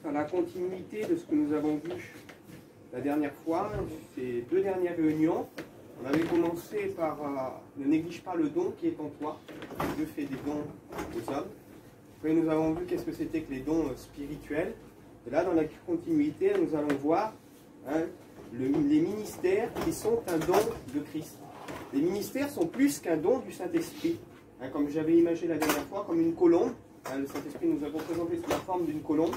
à la continuité de ce que nous avons vu la dernière fois, ces deux dernières réunions. On avait commencé par ne néglige pas le don qui est en toi. Dieu fait des dons aux hommes. Après, nous avons vu qu'est-ce que c'était que les dons spirituels. Et là, dans la continuité, nous allons voir les ministères qui sont un don de Christ. Les ministères sont plus qu'un don du Saint-Esprit. Comme j'avais imaginé la dernière fois, comme une colombe. Le Saint-Esprit nous a représenté sous la forme d'une colombe.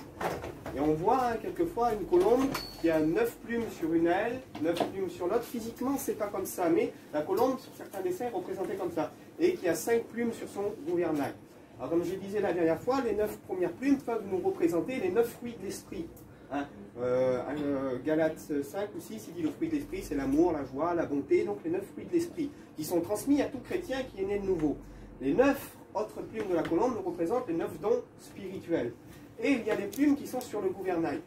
Et on voit quelquefois une colombe qui a 9 plumes sur une aile, 9 plumes sur l'autre. Physiquement, c'est pas comme ça, mais la colombe, sur certains dessins, est représentée comme ça. Et qui a 5 plumes sur son gouvernail. Alors, comme je disais la dernière fois, les 9 premières plumes peuvent nous représenter les 9 fruits de l'esprit. Galates 5 ou 6, il dit le fruit de l'esprit, c'est l'amour, la joie, la bonté, donc les 9 fruits de l'esprit, qui sont transmis à tout chrétien qui est né de nouveau. Les 9 autres plumes de la colombe nous représentent les 9 dons spirituels. Et il y a des plumes qui sont sur le gouvernail.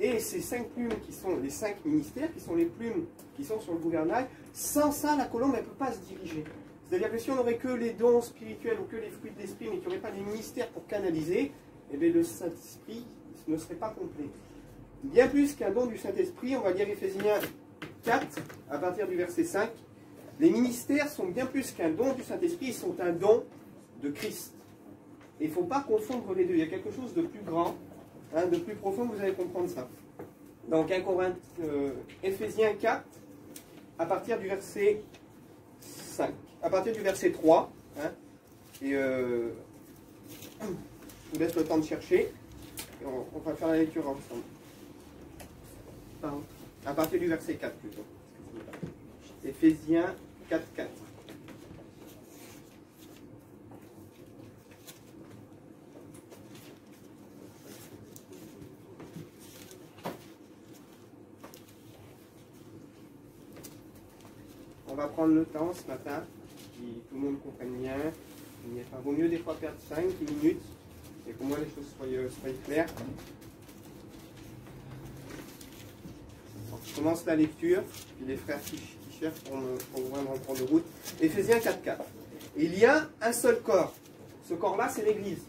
Et ces 5 plumes qui sont les 5 ministères, qui sont les plumes qui sont sur le gouvernail, sans ça, la colombe, elle ne peut pas se diriger. C'est-à-dire que si on n'aurait que les dons spirituels ou que les fruits de l'esprit, mais qu'il n'y aurait pas les ministères pour canaliser, eh bien le Saint-Esprit ne serait pas complet. Bien plus qu'un don du Saint-Esprit, on va lire Éphésiens 4, à partir du verset 5. Les ministères sont bien plus qu'un don du Saint-Esprit, ils sont un don de Christ. Et il ne faut pas confondre les deux. Il y a quelque chose de plus grand, de plus profond, vous allez comprendre ça. Donc, Éphésiens 4, à partir du verset 5, à partir du verset 3, et je vous laisse le temps de chercher, et on va faire la lecture ensemble. Pardon. À partir du verset 4 plutôt. Éphésiens 4, 4. On va prendre le temps ce matin, si tout le monde comprenne bien. Il vaut mieux des fois perdre 5 minutes, et qu'au moins les choses soient claires. Je commence la lecture, puis les frères qui cherchent pour vraiment prendre de route. Éphésiens 4, 4. Il y a un seul corps. Ce corps-là, c'est l'Église.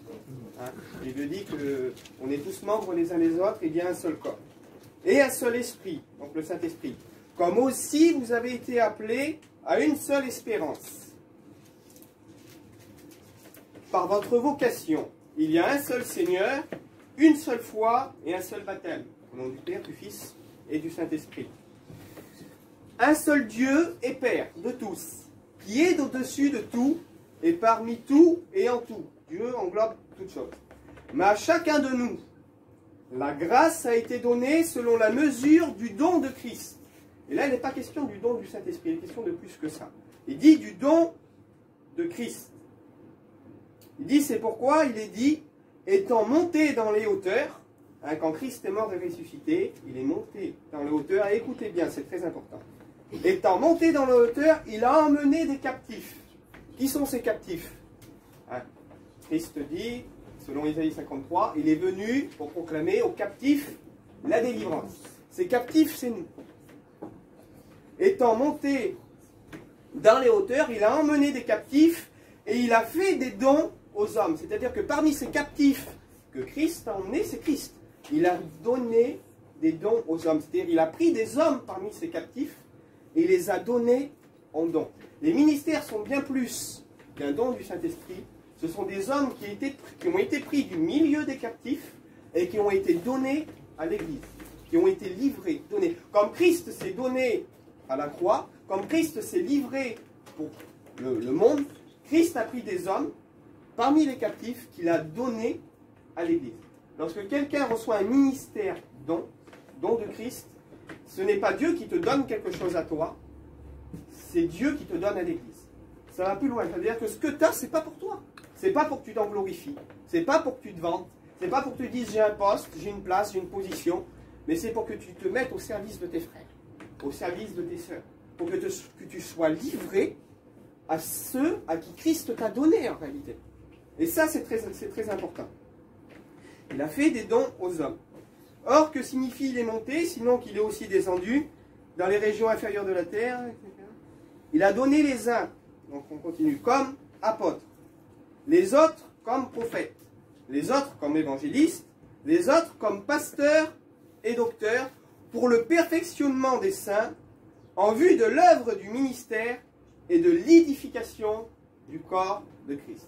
Il veut dire qu'on est tous membres les uns des autres, il y a un seul corps. Et un seul esprit, donc le Saint-Esprit. Comme aussi vous avez été appelés à une seule espérance. Par votre vocation, il y a un seul Seigneur, une seule foi et un seul baptême. Au nom du Père, du Fils et du Saint-Esprit. Un seul Dieu et Père de tous, qui est au-dessus de tout, et parmi tout et en tout. Dieu englobe toutes choses. Mais à chacun de nous, la grâce a été donnée selon la mesure du don de Christ. Et là, il n'est pas question du don du Saint-Esprit, il est question de plus que ça. Il dit du don de Christ. Il dit, c'est pourquoi il est dit, étant monté dans les hauteurs, quand Christ est mort et ressuscité, il est monté dans les hauteurs, et écoutez bien, c'est très important. Étant monté dans les hauteurs, il a emmené des captifs. Qui sont ces captifs? Christ dit, selon Isaïe 53, il est venu pour proclamer aux captifs la délivrance. Ces captifs, c'est nous. Étant monté dans les hauteurs, il a emmené des captifs et il a fait des dons aux hommes. C'est-à-dire que parmi ces captifs que Christ a emmenés, c'est Christ. Il a donné des dons aux hommes. C'est-à-dire qu'il a pris des hommes parmi ces captifs et il les a donnés en dons. Les ministères sont bien plus qu'un don du Saint-Esprit. Ce sont des hommes qui ont été pris du milieu des captifs et qui ont été donnés à l'Église. Qui ont été livrés, donnés. Comme Christ s'est donné à la croix, comme Christ s'est livré pour le monde, Christ a pris des hommes parmi les captifs qu'il a donnés à l'Église. Lorsque quelqu'un reçoit un ministère don de Christ, ce n'est pas Dieu qui te donne quelque chose à toi, c'est Dieu qui te donne à l'Église. Ça va plus loin, c'est-à-dire que ce que tu as, c'est pas pour toi. C'est pas pour que tu t'en glorifies, c'est pas pour que tu te vantes, c'est pas pour que tu dises j'ai un poste, j'ai une place, j'ai une position, mais c'est pour que tu te mettes au service de tes frères, au service de tes sœurs, pour que tu sois livré à ceux à qui Christ t'a donné en réalité. Et ça, c'est très important. Il a fait des dons aux hommes. Or, que signifie il est monté, sinon qu'il est aussi descendu dans les régions inférieures de la terre, etc. Il a donné les uns, donc on continue, comme apôtres, les autres comme prophètes, les autres comme évangélistes, les autres comme pasteurs et docteurs pour le perfectionnement des saints en vue de l'œuvre du ministère et de l'édification du corps de Christ.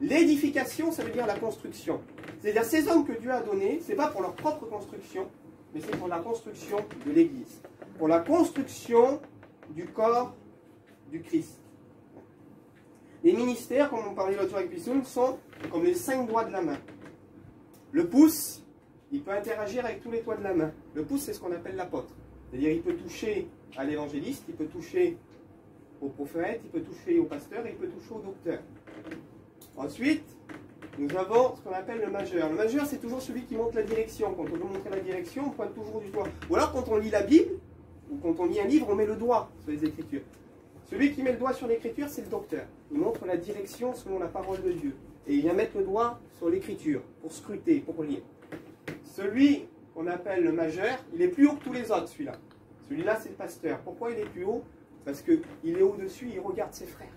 L'édification, ça veut dire la construction. C'est-à-dire ces hommes que Dieu a donnés, ce n'est pas pour leur propre construction, mais c'est pour la construction de l'Église. Pour la construction du corps du Christ. Les ministères, comme on parlait l'autre fois avec Pissoun, sont comme les 5 doigts de la main. Le pouce, il peut interagir avec tous les doigts de la main. Le pouce, c'est ce qu'on appelle l'apôtre. C'est-à-dire il peut toucher à l'évangéliste, il peut toucher au prophète, il peut toucher au pasteur et il peut toucher au docteur. Ensuite, nous avons ce qu'on appelle le majeur. Le majeur, c'est toujours celui qui montre la direction. Quand on veut montrer la direction, on pointe toujours du doigt. Ou alors, quand on lit la Bible, ou quand on lit un livre, on met le doigt sur les Écritures. Celui qui met le doigt sur l'Écriture, c'est le docteur. Il montre la direction selon la parole de Dieu. Et il vient mettre le doigt sur l'Écriture, pour scruter, pour lire. Celui qu'on appelle le majeur, il est plus haut que tous les autres, celui-là. Celui-là, c'est le pasteur. Pourquoi il est plus haut? Parce qu'il est au-dessus, il regarde ses frères.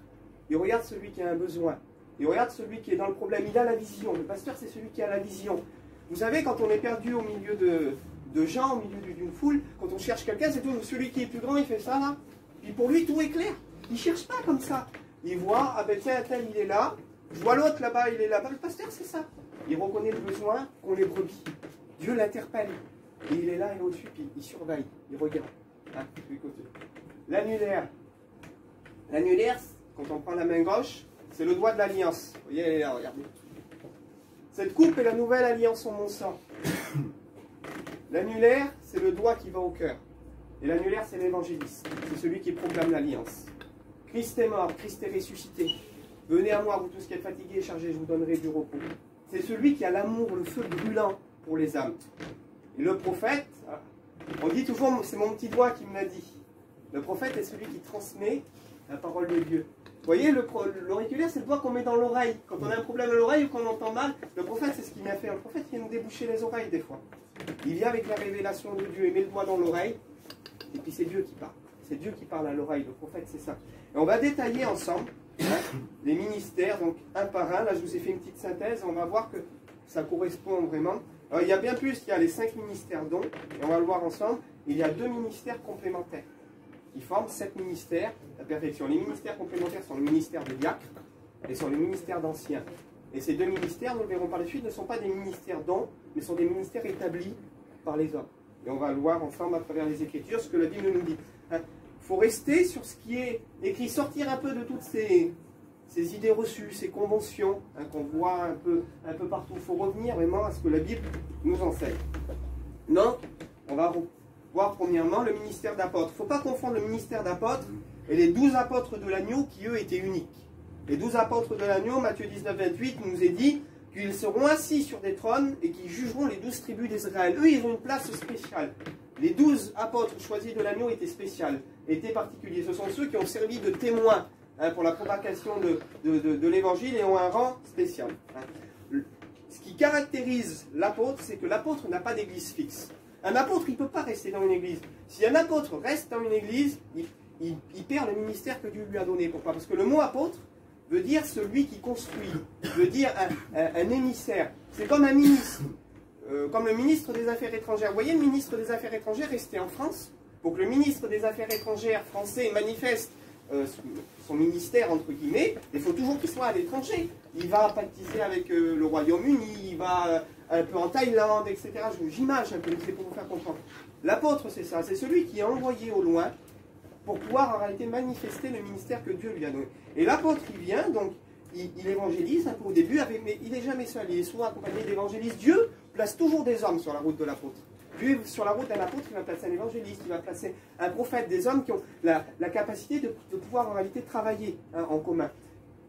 Il regarde celui qui a un besoin. Il regarde celui qui est dans le problème. Il a la vision. Le pasteur, c'est celui qui a la vision. Vous savez, quand on est perdu au milieu de gens, au milieu d'une foule, quand on cherche quelqu'un, c'est toujours celui qui est plus grand, il fait ça, là. Puis pour lui, tout est clair. Il ne cherche pas comme ça. Il voit, ah ben tiens, un tel, il est là. Je vois l'autre là-bas, il est là-bas. Le pasteur, c'est ça. Il reconnaît le besoin qu'ont les brebis. Dieu l'interpelle. Et il est là, il est au-dessus, puis il surveille, il regarde. Ah, l'annulaire. L'annulaire, quand on prend la main gauche, c'est le doigt de l'alliance. Vous voyez, elle est là, regardez. Cette coupe est la nouvelle alliance en mon sang. L'annulaire, c'est le doigt qui va au cœur. Et l'annulaire, c'est l'évangéliste. C'est celui qui proclame l'alliance. Christ est mort, Christ est ressuscité. Venez à moi, vous tous qui êtes fatigués et chargés, je vous donnerai du repos. C'est celui qui a l'amour, le feu brûlant pour les âmes. Et le prophète, on dit toujours, c'est mon petit doigt qui me l'a dit. Le prophète est celui qui transmet la parole de Dieu. Vous voyez, l'auriculaire, c'est le doigt qu'on met dans l'oreille. Quand on a un problème à l'oreille ou qu'on entend mal, le prophète, c'est ce qu'il vient faire. Le prophète vient nous déboucher les oreilles des fois. Il vient avec la révélation de Dieu, il met le doigt dans l'oreille, et puis c'est Dieu qui parle. C'est Dieu qui parle à l'oreille, le prophète, c'est ça. Et on va détailler ensemble les ministères, donc un par un. Là, je vous ai fait une petite synthèse, on va voir que ça correspond vraiment. Alors, il y a bien plus, il y a les 5 ministères dons, et on va le voir ensemble. Il y a 2 ministères complémentaires qui forment 7 ministères, la perfection. Les ministères complémentaires sont le ministère de diacre et sont les ministères d'anciens. Et ces 2 ministères, nous le verrons par la suite, ne sont pas des ministères dons, mais sont des ministères établis par les hommes. Et on va le voir ensemble à travers les Écritures, ce que la Bible nous dit. Il faut rester sur ce qui est écrit, sortir un peu de toutes ces idées reçues, ces conventions qu'on voit un peu partout. Il faut revenir vraiment à ce que la Bible nous enseigne. Donc, on va voir premièrement le ministère d'apôtre. Il ne faut pas confondre le ministère d'apôtre et les 12 apôtres de l'agneau qui, eux, étaient uniques. Les 12 apôtres de l'agneau, Matthieu 19, 28, nous est dit qu'ils seront assis sur des trônes et qu'ils jugeront les 12 tribus d'Israël. Eux, ils ont une place spéciale. Les 12 apôtres choisis de l'agneau étaient spéciales, étaient particuliers. Ce sont ceux qui ont servi de témoins pour la propagation de l'évangile et ont un rang spécial. Ce qui caractérise l'apôtre, c'est que l'apôtre n'a pas d'église fixe. Un apôtre, il ne peut pas rester dans une église. Si un apôtre reste dans une église, il perd le ministère que Dieu lui a donné. Pourquoi? Parce que le mot apôtre veut dire celui qui construit, veut dire un émissaire. C'est comme un ministre, comme le ministre des Affaires étrangères. Vous voyez, le ministre des Affaires étrangères restait en France. Pour que le ministre des Affaires étrangères français manifeste son ministère, entre guillemets, il faut toujours qu'il soit à l'étranger. Il va pactiser avec le Royaume-Uni, il va un peu en Thaïlande, etc. J'imagine un peu, c'est pour vous faire comprendre. L'apôtre, c'est ça, c'est celui qui est envoyé au loin pour pouvoir en réalité manifester le ministère que Dieu lui a donné. Et l'apôtre, il vient, donc il évangélise un peu au début, mais il n'est jamais seul, il est souvent accompagné d'évangélistes. Dieu place toujours des hommes sur la route de l'apôtre. Dieu, sur la route d'un apôtre, il va placer un évangéliste, il va placer un prophète, des hommes qui ont la capacité de pouvoir en réalité travailler en commun.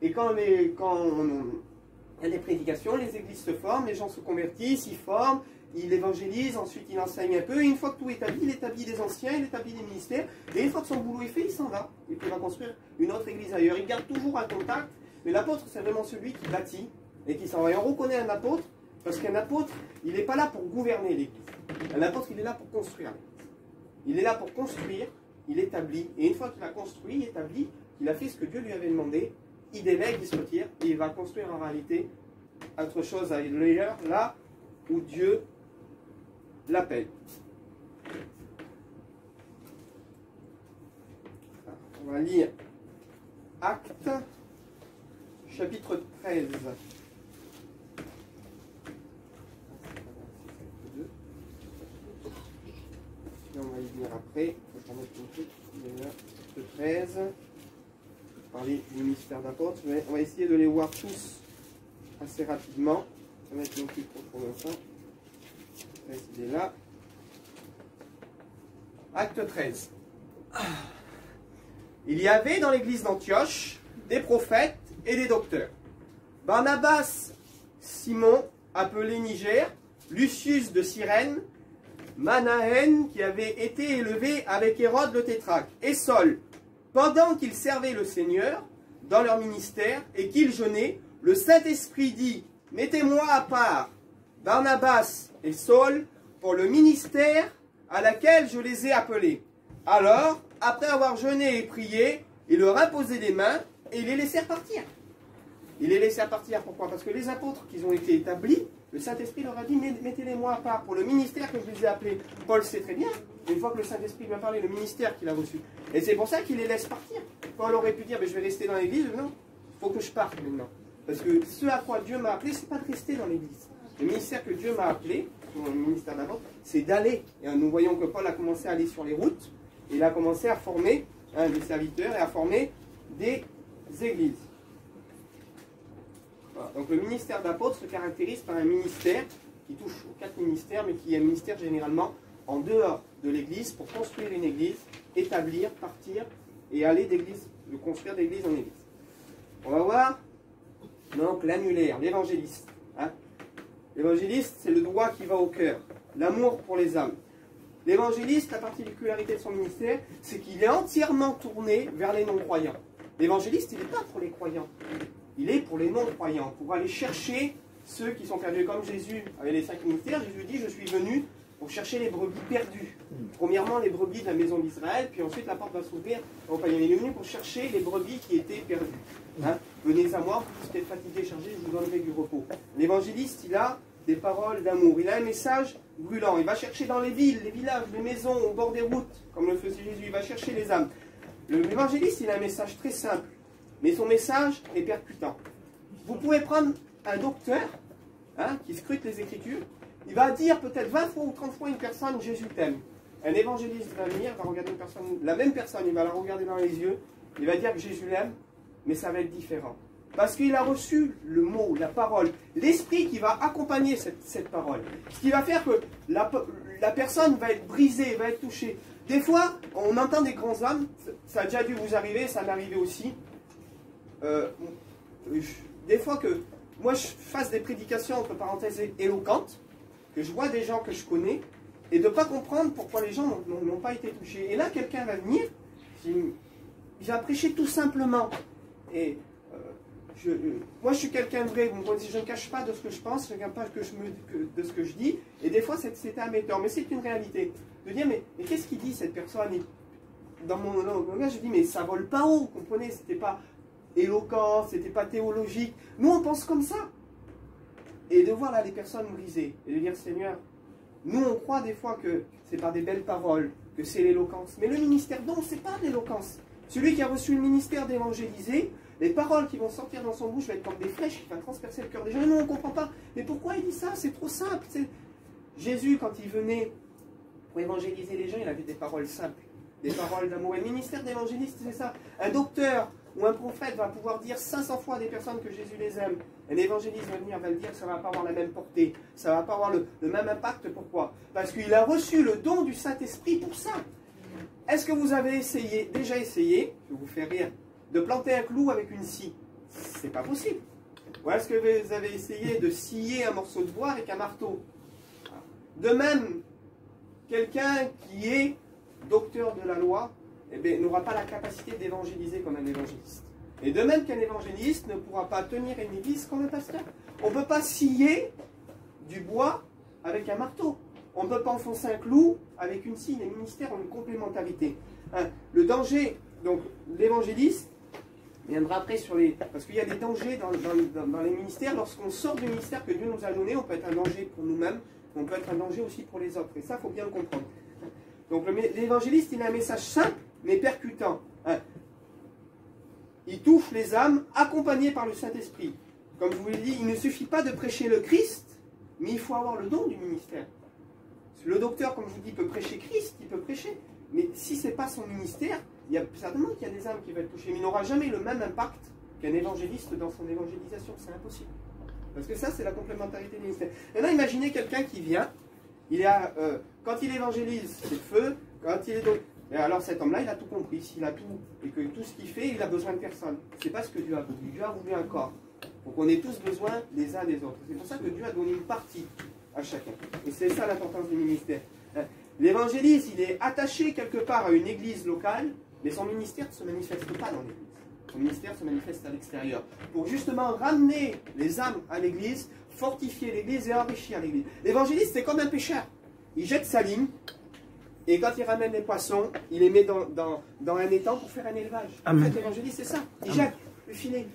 Et quand il y a des prédications, les églises se forment, les gens se convertissent, ils forment, il évangélise, ensuite il enseigne un peu, et une fois que tout est établi, il établit des anciens, il établit des ministères, et une fois que son boulot est fait, il s'en va, et puis il va construire une autre église ailleurs. Il garde toujours un contact, mais l'apôtre, c'est vraiment celui qui bâtit et qui s'en va. Et on reconnaît un apôtre, parce qu'un apôtre, il n'est pas là pour gouverner l'église. Un apôtre, il est là pour construire l'église. Il est là pour construire, il établit, et une fois qu'il a construit, il établit, il a fait ce que Dieu lui avait demandé, il délègue, il se retire, et il va construire en réalité autre chose ailleurs, là où Dieu l'appelle. On va lire Actes, chapitre 13. On va y venir après. Acte 13. Parler du ministère d'apôtre. On va essayer de les voir tous assez rapidement. Ça va être non plus trop longtemps. Il est là. Acte 13. Il y avait dans l'église d'Antioche des prophètes et des docteurs. Barnabas, Simon, appelé Niger, Lucius de Cyrène, Manahen, qui avait été élevé avec Hérode le tétrarque, et Saul, pendant qu'ils servaient le Seigneur dans leur ministère et qu'ils jeûnaient, le Saint-Esprit dit, « Mettez-moi à part Barnabas et Saul pour le ministère à laquelle je les ai appelés. » Alors, après avoir jeûné et prié, ils leur imposaient les mains et ils les laissèrent partir. Ils les laissèrent partir, pourquoi? Parce que les apôtres qui ont été établis, le Saint-Esprit leur a dit, mettez-les-moi à part pour le ministère que je les ai appelés. Paul sait très bien, une fois que le Saint-Esprit lui a parlé, le ministère qu'il a reçu. Et c'est pour ça qu'il les laisse partir. Paul aurait pu dire, je vais rester dans l'église. Non, il faut que je parte maintenant. Parce que ce à quoi Dieu m'a appelé, c'est pas de rester dans l'église. Le ministère que Dieu m'a appelé, le ministère d'apôtre, c'est d'aller. Et nous voyons que Paul a commencé à aller sur les routes. Il a commencé à former des serviteurs et à former des églises. Voilà. Donc le ministère d'apôtre se caractérise par un ministère qui touche aux 4 ministères, mais qui est un ministère généralement en dehors de l'église pour construire une église, établir, partir et aller d'église, de construire d'église en église. On va voir donc l'annulaire, l'évangéliste. Hein? L'évangéliste, c'est le droit qui va au cœur, l'amour pour les âmes. L'évangéliste, la particularité de son ministère, c'est qu'il est entièrement tourné vers les non-croyants. L'évangéliste, il n'est pas pour les croyants. Il est pour les non-croyants, pour aller chercher ceux qui sont perdus. Comme Jésus avait les 5 ministères, Jésus dit, je suis venu pour chercher les brebis perdues. Premièrement, les brebis de la maison d'Israël, puis ensuite la porte va s'ouvrir aux païens. Il est venu pour chercher les brebis qui étaient perdues. Hein? Venez à moi, vous qui êtes fatigués, chargés, je vous donnerai du repos. L'évangéliste, il a des paroles d'amour. Il a un message brûlant. Il va chercher dans les villes, les villages, les maisons, au bord des routes, comme le faisait Jésus. Il va chercher les âmes. L'évangéliste, il a un message très simple, mais son message est percutant. Vous pouvez prendre un docteur qui scrute les Écritures. Il va dire peut-être 20 fois ou 30 fois à une personne, Jésus t'aime. Un évangéliste va venir, va regarder une personne, la même personne, il va la regarder dans les yeux, il va dire que Jésus l'aime, mais ça va être différent. Parce qu'il a reçu le mot, la parole, l'esprit qui va accompagner cette parole. Ce qui va faire que la personne va être brisée, va être touchée. Des fois, on entend des grands hommes, ça a déjà dû vous arriver, ça m'est arrivé aussi. Des fois que moi je fasse des prédications entre parenthèses éloquentes, que je vois des gens que je connais, et de ne pas comprendre pourquoi les gens n'ont pas été touchés. Et là, quelqu'un va venir, il va prêcher tout simplement. Et moi, je suis quelqu'un de vrai, vous me connaissez, je ne cache pas de ce que je pense, je ne cache pas de ce que je dis, et des fois, c'est un méthode, mais c'est une réalité. De dire, mais qu'est-ce qu'il dit cette personne? Et dans mon langage, je dis, mais ça vole pas haut, vous comprenez, c'était pas éloquent, c'était pas théologique. Nous, on pense comme ça. Et de voir là les personnes brisées, et de dire, Seigneur, nous, on croit des fois que c'est par des belles paroles, que c'est l'éloquence. Mais le ministère don, c'est pas l'éloquence. Celui qui a reçu le ministère d'évangéliser, les paroles qui vont sortir dans son bouche vont être comme des flèches qui vont transpercer le cœur des gens. Et nous, on ne comprend pas. Mais pourquoi il dit ça? C'est trop simple. Jésus, quand il venait pour évangéliser les gens, il avait des paroles simples, des paroles d'amour. Et le ministère d'évangéliste, c'est ça. Un docteur ou un prophète va pouvoir dire 500 fois à des personnes que Jésus les aime. Un évangéliste va venir, va le dire, ça ne va pas avoir la même portée, ça ne va pas avoir le même impact. Pourquoi? Parce qu'il a reçu le don du Saint-Esprit pour ça. Est-ce que vous avez déjà essayé, je vais vous faire rire, de planter un clou avec une scie? C'est pas possible. Ou est-ce que vous avez essayé de scier un morceau de bois avec un marteau? De même, quelqu'un qui est docteur de la loi, n'aura pas la capacité d'évangéliser comme un évangéliste. Et de même qu'un évangéliste ne pourra pas tenir une église comme un pasteur. On ne peut pas scier du bois avec un marteau. On ne peut pas enfoncer un clou avec une scie. Les ministères ont une complémentarité. Le danger, donc l'évangéliste, Il viendra après sur les... Parce qu'il y a des dangers dans les ministères. Lorsqu'on sort du ministère que Dieu nous a donné, on peut être un danger pour nous-mêmes, on peut être un danger aussi pour les autres. Et ça, il faut bien le comprendre. Donc l'évangéliste, il a un message simple, mais percutant. Il touche les âmes, accompagné par le Saint-Esprit. Comme je vous l'ai dit, il ne suffit pas de prêcher le Christ, mais il faut avoir le don du ministère. Le docteur, comme je vous dis, peut prêcher Christ, il peut prêcher. Mais si ce n'est pas son ministère, il y a certainement qu'il y a des âmes qui vont être touchées, mais il n'aura jamais le même impact qu'un évangéliste dans son évangélisation. C'est impossible. Parce que ça, c'est la complémentarité du ministère. Maintenant, imaginez quelqu'un qui vient, quand il évangélise, c'est le feu, quand il est... Et alors cet homme-là, il a tout compris, s'il a tout, et que tout ce qu'il fait, il a besoin de personne. C'est pas ce que Dieu a voulu. Dieu a voulu un corps. Donc on ait tous besoin les uns des autres. C'est pour ça que Dieu a donné une partie à chacun. Et c'est ça l'importance du ministère. L'évangéliste, il est attaché quelque part à une église locale, mais son ministère ne se manifeste pas dans l'église. Son ministère se manifeste à l'extérieur. Pour justement ramener les âmes à l'église, fortifier l'église et enrichir l'église. L'évangéliste, c'est comme un pêcheur. Il jette sa ligne, et quand il ramène les poissons, il les met dans un étang pour faire un élevage. En fait, l'évangéliste, c'est ça. Il jette le filet.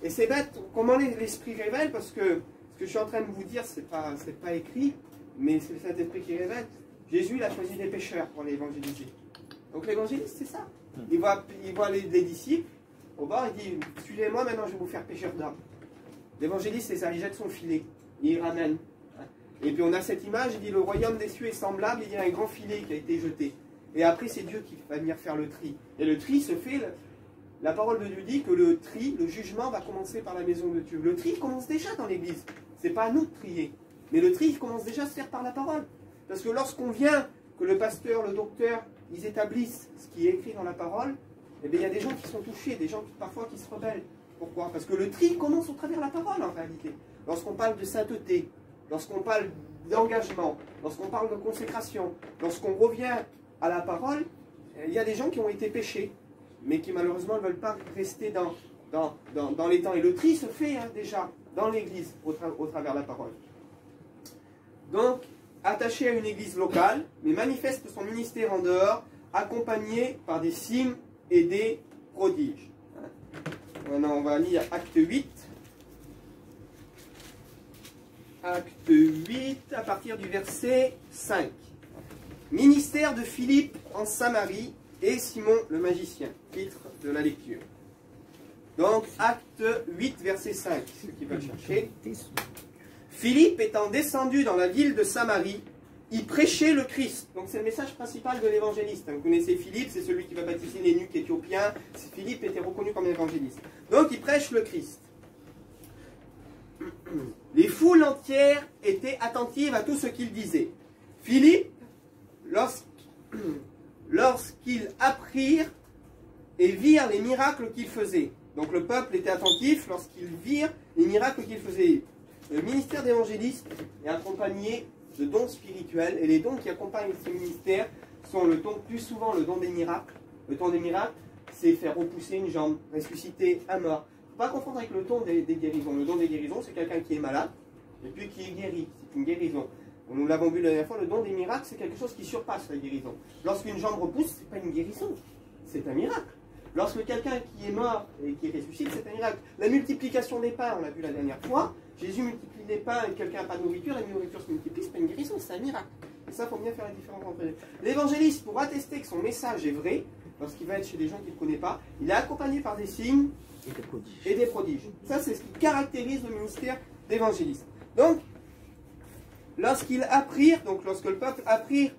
Et c'est bête comment l'Esprit révèle, parce que ce que je suis en train de vous dire, c'est pas écrit, mais c'est le Saint-Esprit qui révèle. Jésus, il a choisi des pêcheurs pour l'évangéliser. Donc l'évangéliste, c'est ça. Il voit les disciples au bord, il dit, suivez-moi, maintenant je vais vous faire pêcheurs d'hommes. L'évangéliste, c'est ça, il jette son filet, il ramène. Et puis on a cette image, il dit, le royaume des cieux est semblable, il y a un grand filet qui a été jeté. Et après, c'est Dieu qui va venir faire le tri. Et le tri se fait, la parole de Dieu dit que le tri, le jugement va commencer par la maison de Dieu. Le tri commence déjà dans l'église. C'est pas à nous de trier. Mais le tri commence déjà à se faire par la parole. Parce que lorsqu'on vient, que le pasteur, le docteur, ils établissent ce qui est écrit dans la parole, eh bien, il y a des gens qui sont touchés, des gens parfois qui se rebellent. Pourquoi? Parce que le tri commence au travers de la parole en réalité. Lorsqu'on parle de sainteté, lorsqu'on parle d'engagement, lorsqu'on parle de consécration, lorsqu'on revient à la parole, il y a des gens qui ont été péchés, mais qui malheureusement ne veulent pas rester dans les temps. Et le tri se fait déjà dans l'église au travers de la parole. Donc, attaché à une église locale, mais manifeste son ministère en dehors, accompagné par des signes et des prodiges. Maintenant, on va lire Acte 8. Acte 8, à partir du verset 5. Ministère de Philippe en Samarie et Simon le magicien. Titre de la lecture. Donc, Acte 8, verset 5, ceux qui veulent chercher. Philippe étant descendu dans la ville de Samarie, il prêchait le Christ. Donc c'est le message principal de l'évangéliste. Vous connaissez Philippe, c'est celui qui va baptiser l'eunuque éthiopien. Philippe était reconnu comme évangéliste. Donc il prêche le Christ. Les foules entières étaient attentives à tout ce qu'il disait. Philippe, lorsqu'ils apprirent et virent les miracles qu'il faisait. Donc le peuple était attentif lorsqu'ils virent les miracles qu'il faisait. Le ministère d'évangéliste est accompagné de dons spirituels, et les dons qui accompagnent ce ministère sont plus souvent le don des miracles. Le don des miracles, c'est faire repousser une jambe, ressusciter un mort. Il ne faut pas confondre avec le don des guérisons. Le don des guérisons, c'est quelqu'un qui est malade, et puis qui est guéri. C'est une guérison. Nous l'avons vu la dernière fois, le don des miracles, c'est quelque chose qui surpasse la guérison. Lorsqu'une jambe repousse, ce n'est pas une guérison, c'est un miracle. Lorsque quelqu'un qui est mort et qui ressuscite, c'est un miracle. La multiplication des pains, on l'a vu la dernière fois, Jésus multiplie les pains et quelqu'un n'a pas de nourriture, la nourriture se multiplie, ce n'est pas une guérison, c'est un miracle. Et ça, il faut bien faire la différence entre les. L'évangéliste, pour attester que son message est vrai, lorsqu'il va être chez des gens qu'il ne connaît pas, il est accompagné par des signes et des prodiges. Ça, c'est ce qui caractérise le ministère d'évangéliste. Donc, lorsque le peuple apprit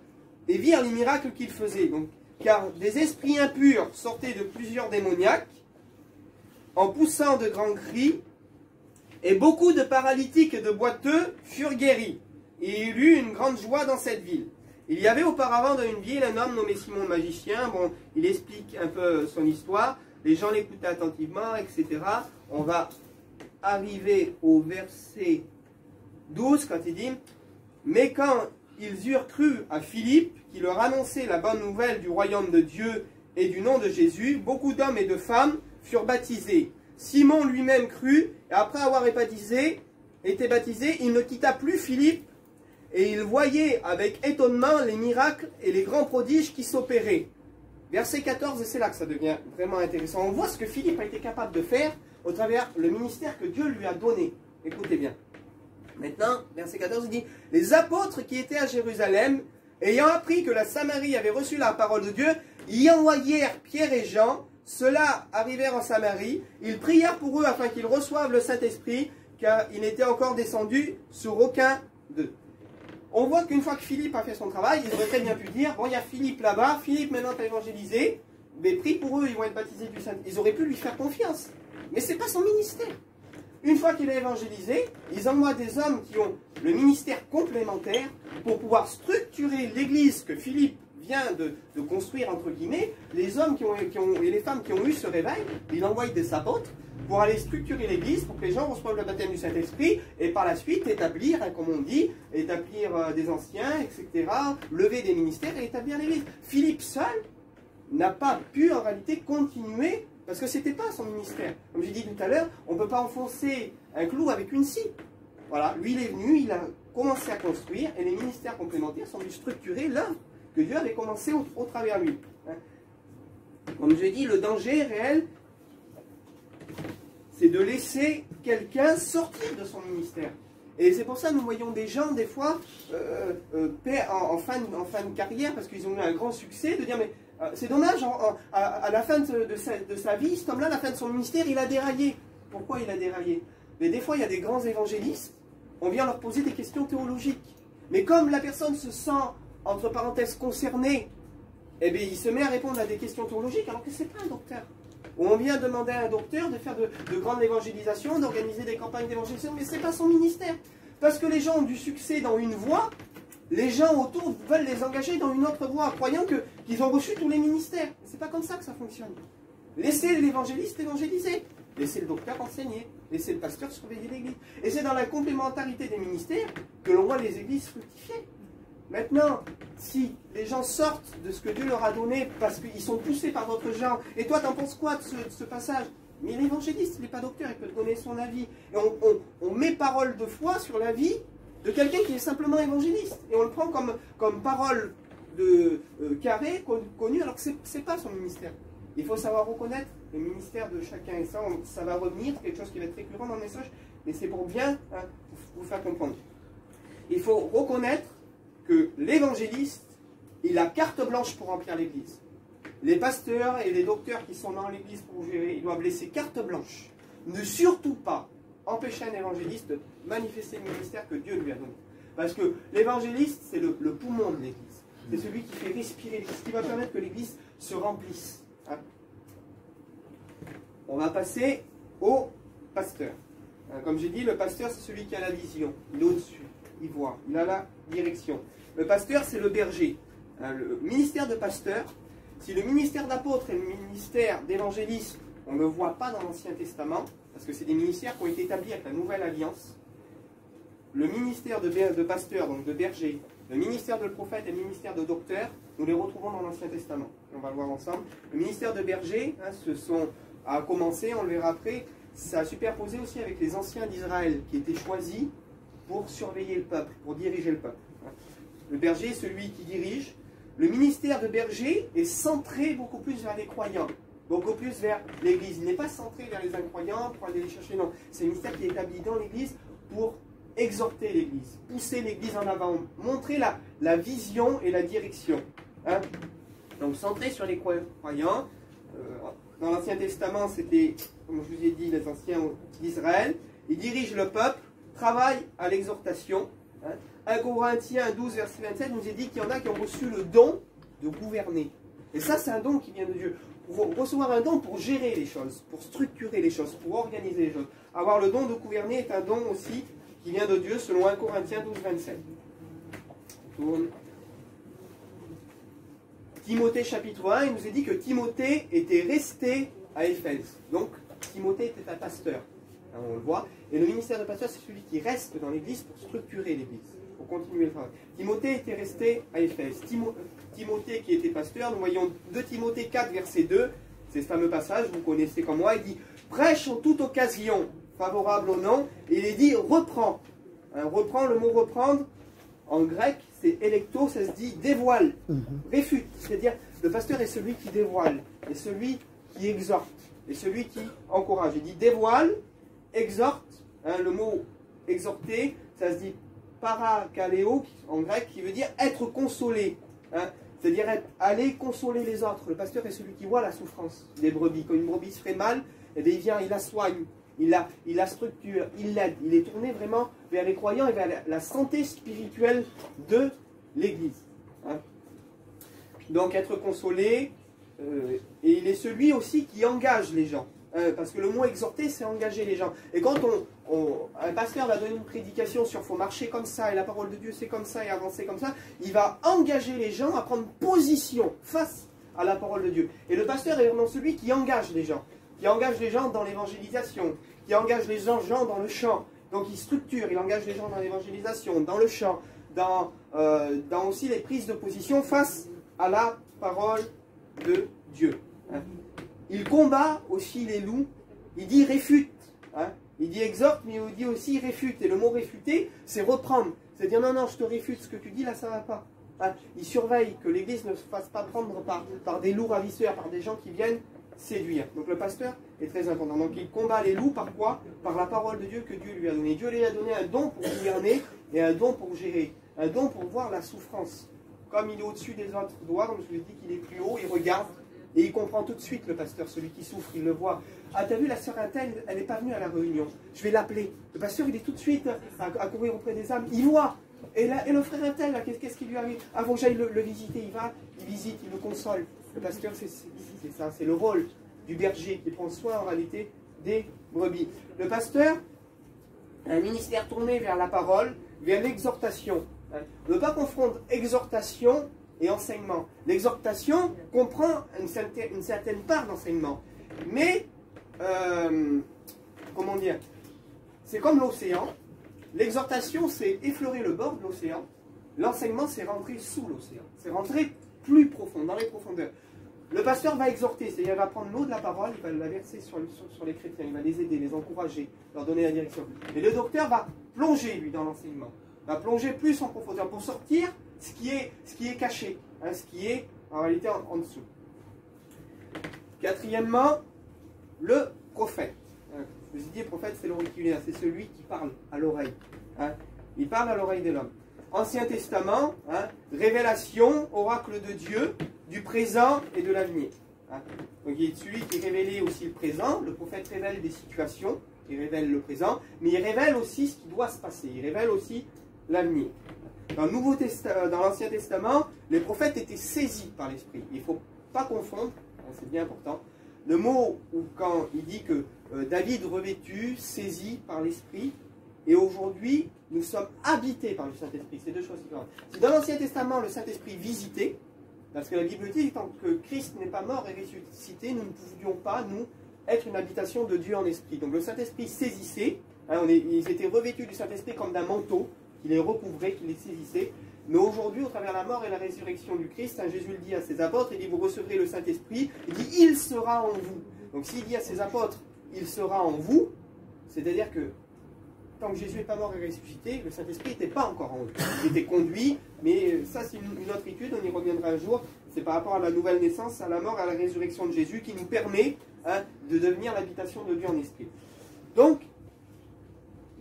et virent les miracles qu'il faisait, donc, car des esprits impurs sortaient de plusieurs démoniaques, en poussant de grands cris, et beaucoup de paralytiques et de boiteux furent guéris. Et il y eut une grande joie dans cette ville. Il y avait auparavant dans une ville un homme nommé Simon le magicien. Bon, il explique un peu son histoire. Les gens l'écoutaient attentivement, etc. On va arriver au verset 12 quand il dit « Mais quand ils eurent cru à Philippe, qui leur annonçait la bonne nouvelle du royaume de Dieu et du nom de Jésus, beaucoup d'hommes et de femmes furent baptisés. Simon lui-même crut, et après avoir été baptisé, il ne quitta plus Philippe, et il voyait avec étonnement les miracles et les grands prodiges qui s'opéraient. Verset 14, et c'est là que ça devient vraiment intéressant. On voit ce que Philippe a été capable de faire au travers le ministère que Dieu lui a donné. Écoutez bien. Maintenant, verset 14, il dit, « Les apôtres qui étaient à Jérusalem, ayant appris que la Samarie avait reçu la parole de Dieu, y envoyèrent Pierre et Jean. Ceux-là arrivèrent en Samarie. Ils prièrent pour eux afin qu'ils reçoivent le Saint-Esprit, car il n'était encore descendu sur aucun d'eux. » On voit qu'une fois que Philippe a fait son travail, ils auraient très bien pu dire, bon, il y a Philippe là-bas, Philippe maintenant t'a évangélisé, mais prie pour eux, ils vont être baptisés du Saint-Esprit. Ils auraient pu lui faire confiance. Mais ce n'est pas son ministère. Une fois qu'il a évangélisé, ils envoient des hommes qui ont le ministère complémentaire pour pouvoir structurer l'église que Philippe vient de construire, entre guillemets. Les hommes et les femmes qui ont eu ce réveil, il envoie des apôtres pour aller structurer l'église, pour que les gens reçoivent le baptême du Saint-Esprit, et par la suite établir, comme on dit, établir des anciens, etc., lever des ministères et établir l'église. Philippe seul n'a pas pu en réalité continuer, parce que ce n'était pas son ministère. Comme j'ai dit tout à l'heure, on ne peut pas enfoncer un clou avec une scie. Voilà, lui il est venu, il a commencé à construire, et les ministères complémentaires sont venus structurer l'œuvre que Dieu avait commencé au travers de lui. Comme j'ai dit, le danger réel, c'est de laisser quelqu'un sortir de son ministère. Et c'est pour ça que nous voyons des gens, des fois, en fin de carrière, parce qu'ils ont eu un grand succès, de dire, mais c'est dommage, à la fin de sa vie, cet homme-là, à la fin de son ministère, il a déraillé. Pourquoi il a déraillé? Mais des fois, il y a des grands évangélistes, on vient leur poser des questions théologiques. Mais comme la personne se sent, entre parenthèses, concernée, eh bien, il se met à répondre à des questions théologiques, alors que ce n'est pas un docteur. Où on vient demander à un docteur de faire de grandes évangélisations, d'organiser des campagnes d'évangélisation, mais ce n'est pas son ministère. Parce que les gens ont du succès dans une voie, les gens autour veulent les engager dans une autre voie, croyant qu'ils ont reçu tous les ministères. Ce n'est pas comme ça que ça fonctionne. Laissez l'évangéliste évangéliser, laissez le docteur enseigner, laissez le pasteur surveiller l'église. Et c'est dans la complémentarité des ministères que l'on voit les églises fructifier. Maintenant, si les gens sortent de ce que Dieu leur a donné parce qu'ils sont poussés par d'autres gens, et toi, t'en penses quoi de ce passage? Mais l'évangéliste, il n'est pas docteur, il peut te donner son avis. Et on met parole de foi sur la vie de quelqu'un qui est simplement évangéliste. Et on le prend comme parole de carré, connue, alors que ce n'est pas son ministère. Il faut savoir reconnaître le ministère de chacun. Et ça va revenir, quelque chose qui va être récurrent dans le message, mais c'est pour bien vous faire comprendre. Il faut reconnaître que l'évangéliste, il a carte blanche pour remplir l'église. Les pasteurs et les docteurs qui sont dans l'église pour gérer, ils doivent laisser carte blanche. Ne surtout pas empêcher un évangéliste de manifester le ministère que Dieu lui a donné. Parce que l'évangéliste, c'est le poumon de l'église. C'est celui qui fait respirer l'église, qui va permettre que l'église se remplisse. Hein? On va passer au pasteur. Hein, comme j'ai dit, le pasteur, c'est celui qui a la vision. Il est au-dessus. Il voit. Il a la direction. Le pasteur, c'est le berger. Hein, le ministère de pasteur, si le ministère d'apôtre et le ministère d'évangéliste, on ne le voit pas dans l'Ancien Testament, parce que c'est des ministères qui ont été établis avec la Nouvelle Alliance, le ministère de pasteur, donc de berger, le ministère de prophète et le ministère de docteur, nous les retrouvons dans l'Ancien Testament. On va le voir ensemble. Le ministère de berger, hein, a commencé, on le verra après, ça a superposé aussi avec les anciens d'Israël, qui étaient choisis pour surveiller le peuple, pour diriger le peuple. Le berger est celui qui dirige. Le ministère de berger est centré beaucoup plus vers les croyants, beaucoup plus vers l'église. Il n'est pas centré vers les incroyants pour aller les chercher, non. C'est un ministère qui est établi dans l'église pour exhorter l'église, pousser l'église en avant, montrer la vision et la direction. Hein? Donc centré sur les croyants. Dans l'Ancien Testament, c'était, comme je vous ai dit, les anciens d'Israël. Ils dirigent le peuple, travaillent à l'exhortation. Hein? 1 Corinthiens 12, verset 27, nous a dit qu'il y en a qui ont reçu le don de gouverner. Et ça, c'est un don qui vient de Dieu. Pour recevoir un don pour gérer les choses, pour structurer les choses, pour organiser les choses. Avoir le don de gouverner est un don aussi qui vient de Dieu, selon 1 Corinthiens 12, 27. Tourne. Timothée chapitre 1, il nous est dit que Timothée était resté à Éphèse. Donc, Timothée était un pasteur. Hein, on le voit. Et le ministère de pasteur, c'est celui qui reste dans l'église pour structurer l'église, pour continuer le travail. Timothée était resté à Éphèse. Timothée qui était pasteur, nous voyons 2 Timothée 4, verset 2, c'est ce fameux passage, vous connaissez comme moi, il dit « Prêche en toute occasion, favorable au nom », et il est dit « Reprends ». Reprends, le mot « reprendre », en grec, c'est électo, ça se dit dévoile, réfute. C'est-à-dire, le pasteur est celui qui dévoile, est celui qui exhorte, est celui qui encourage. Il dit dévoile, exhorte, hein, le mot exhorter, ça se dit parakaleo en grec, qui veut dire être consolé. Hein, c'est-à-dire aller consoler les autres. Le pasteur est celui qui voit la souffrance des brebis. Quand une brebis se fait mal, eh bien, il vient, il la soigne, il la structure, il l'aide. Il est tourné vraiment vers les croyants et vers la santé spirituelle de l'Église. Hein. Donc être consolé, et il est celui aussi qui engage les gens. Parce que le mot exhorter, c'est engager les gens. Et quand un pasteur va donner une prédication sur « faut marcher comme ça, et la parole de Dieu c'est comme ça, et avancer comme ça », il va engager les gens à prendre position face à la parole de Dieu. Et le pasteur est vraiment celui qui engage les gens dans l'évangélisation, qui engage les gens dans le chant. Donc il structure, il engage les gens dans l'évangélisation, dans le chant, dans aussi les prises de position face à la parole de Dieu. Hein. Il combat aussi les loups, il dit réfute, hein. Il dit exhorte, mais il dit aussi réfute. Et le mot réfuter, c'est reprendre. C'est dire non, non, je te réfute, ce que tu dis là, ça ne va pas. Hein. Il surveille que l'Église ne se fasse pas prendre par des loups ravisseurs, par des gens qui viennent séduire. Donc le pasteur est très important. Donc il combat les loups par quoi? Par la parole de Dieu que Dieu lui a donnée. Dieu lui a donné un don pour gouverner et un don pour gérer. Un don pour voir la souffrance. Comme il est au-dessus des autres doigts, comme je vous ai dit qu'il est plus haut, il regarde. Et il comprend tout de suite, le pasteur, celui qui souffre, il le voit. Ah, t'as vu, la sœur Intel, elle n'est pas venue à la réunion. Je vais l'appeler. Le pasteur, il est tout de suite à courir auprès des âmes. Il voit. Et le frère Intel, qu'est-ce qui lui arrive? Avant que j'aille le visiter, il va, il visite, il le console. Le pasteur, c'est ça, c'est le rôle du berger qui prend soin, en réalité, des brebis. Le pasteur a un ministère tourné vers la parole, vers l'exhortation. On ne veut pas confondre exhortation et enseignement. L'exhortation comprend une certaine part d'enseignement. Mais, comment dire, c'est comme l'océan. L'exhortation, c'est effleurer le bord de l'océan. L'enseignement, c'est rentrer sous l'océan. C'est rentrer plus profond, dans les profondeurs. Le pasteur va exhorter, c'est-à-dire il va prendre l'eau de la parole, il va la verser sur les chrétiens, il va les aider, les encourager, leur donner la direction. Et le docteur va plonger, lui, dans l'enseignement. Va plonger plus en profondeur pour sortir ce qui est caché, hein, ce qui est en réalité en dessous. Quatrièmement, le prophète. Je vous ai dit, le prophète, c'est l'auriculaire, c'est celui qui parle à l'oreille. Hein. Il parle à l'oreille de l'homme. Ancien Testament, hein, révélation, oracle de Dieu, du présent et de l'avenir. Hein. Donc il est celui qui révélait aussi le présent. Le prophète révèle des situations, il révèle le présent, mais il révèle aussi ce qui doit se passer. Il révèle aussi l'avenir. Dans l'Ancien Testament, les prophètes étaient saisis par l'Esprit. Il ne faut pas confondre, hein, c'est bien important, le mot où quand il dit que David revêtu, saisi par l'Esprit, et aujourd'hui, nous sommes habités par le Saint-Esprit. C'est deux choses différentes. Si dans l'Ancien Testament, le Saint-Esprit visitait, parce que la Bible dit, tant que Christ n'est pas mort et ressuscité, nous ne pouvions pas, nous, être une habitation de Dieu en esprit. Donc le Saint-Esprit saisissait, hein, ils étaient revêtus du Saint-Esprit comme d'un manteau, qui les recouvrait, qui les saisissait. Mais aujourd'hui, au travers de la mort et la résurrection du Christ, hein, Jésus le dit à ses apôtres, il dit, vous recevrez le Saint-Esprit, il dit, il sera en vous. Donc s'il dit à ses apôtres, il sera en vous, c'est-à-dire que tant que Jésus n'est pas mort et ressuscité, le Saint-Esprit n'était pas encore en eux. Il était conduit, mais ça c'est une autre étude, on y reviendra un jour. C'est par rapport à la nouvelle naissance, à la mort, à la résurrection de Jésus, qui nous permet, hein, de devenir l'habitation de Dieu en esprit. Donc,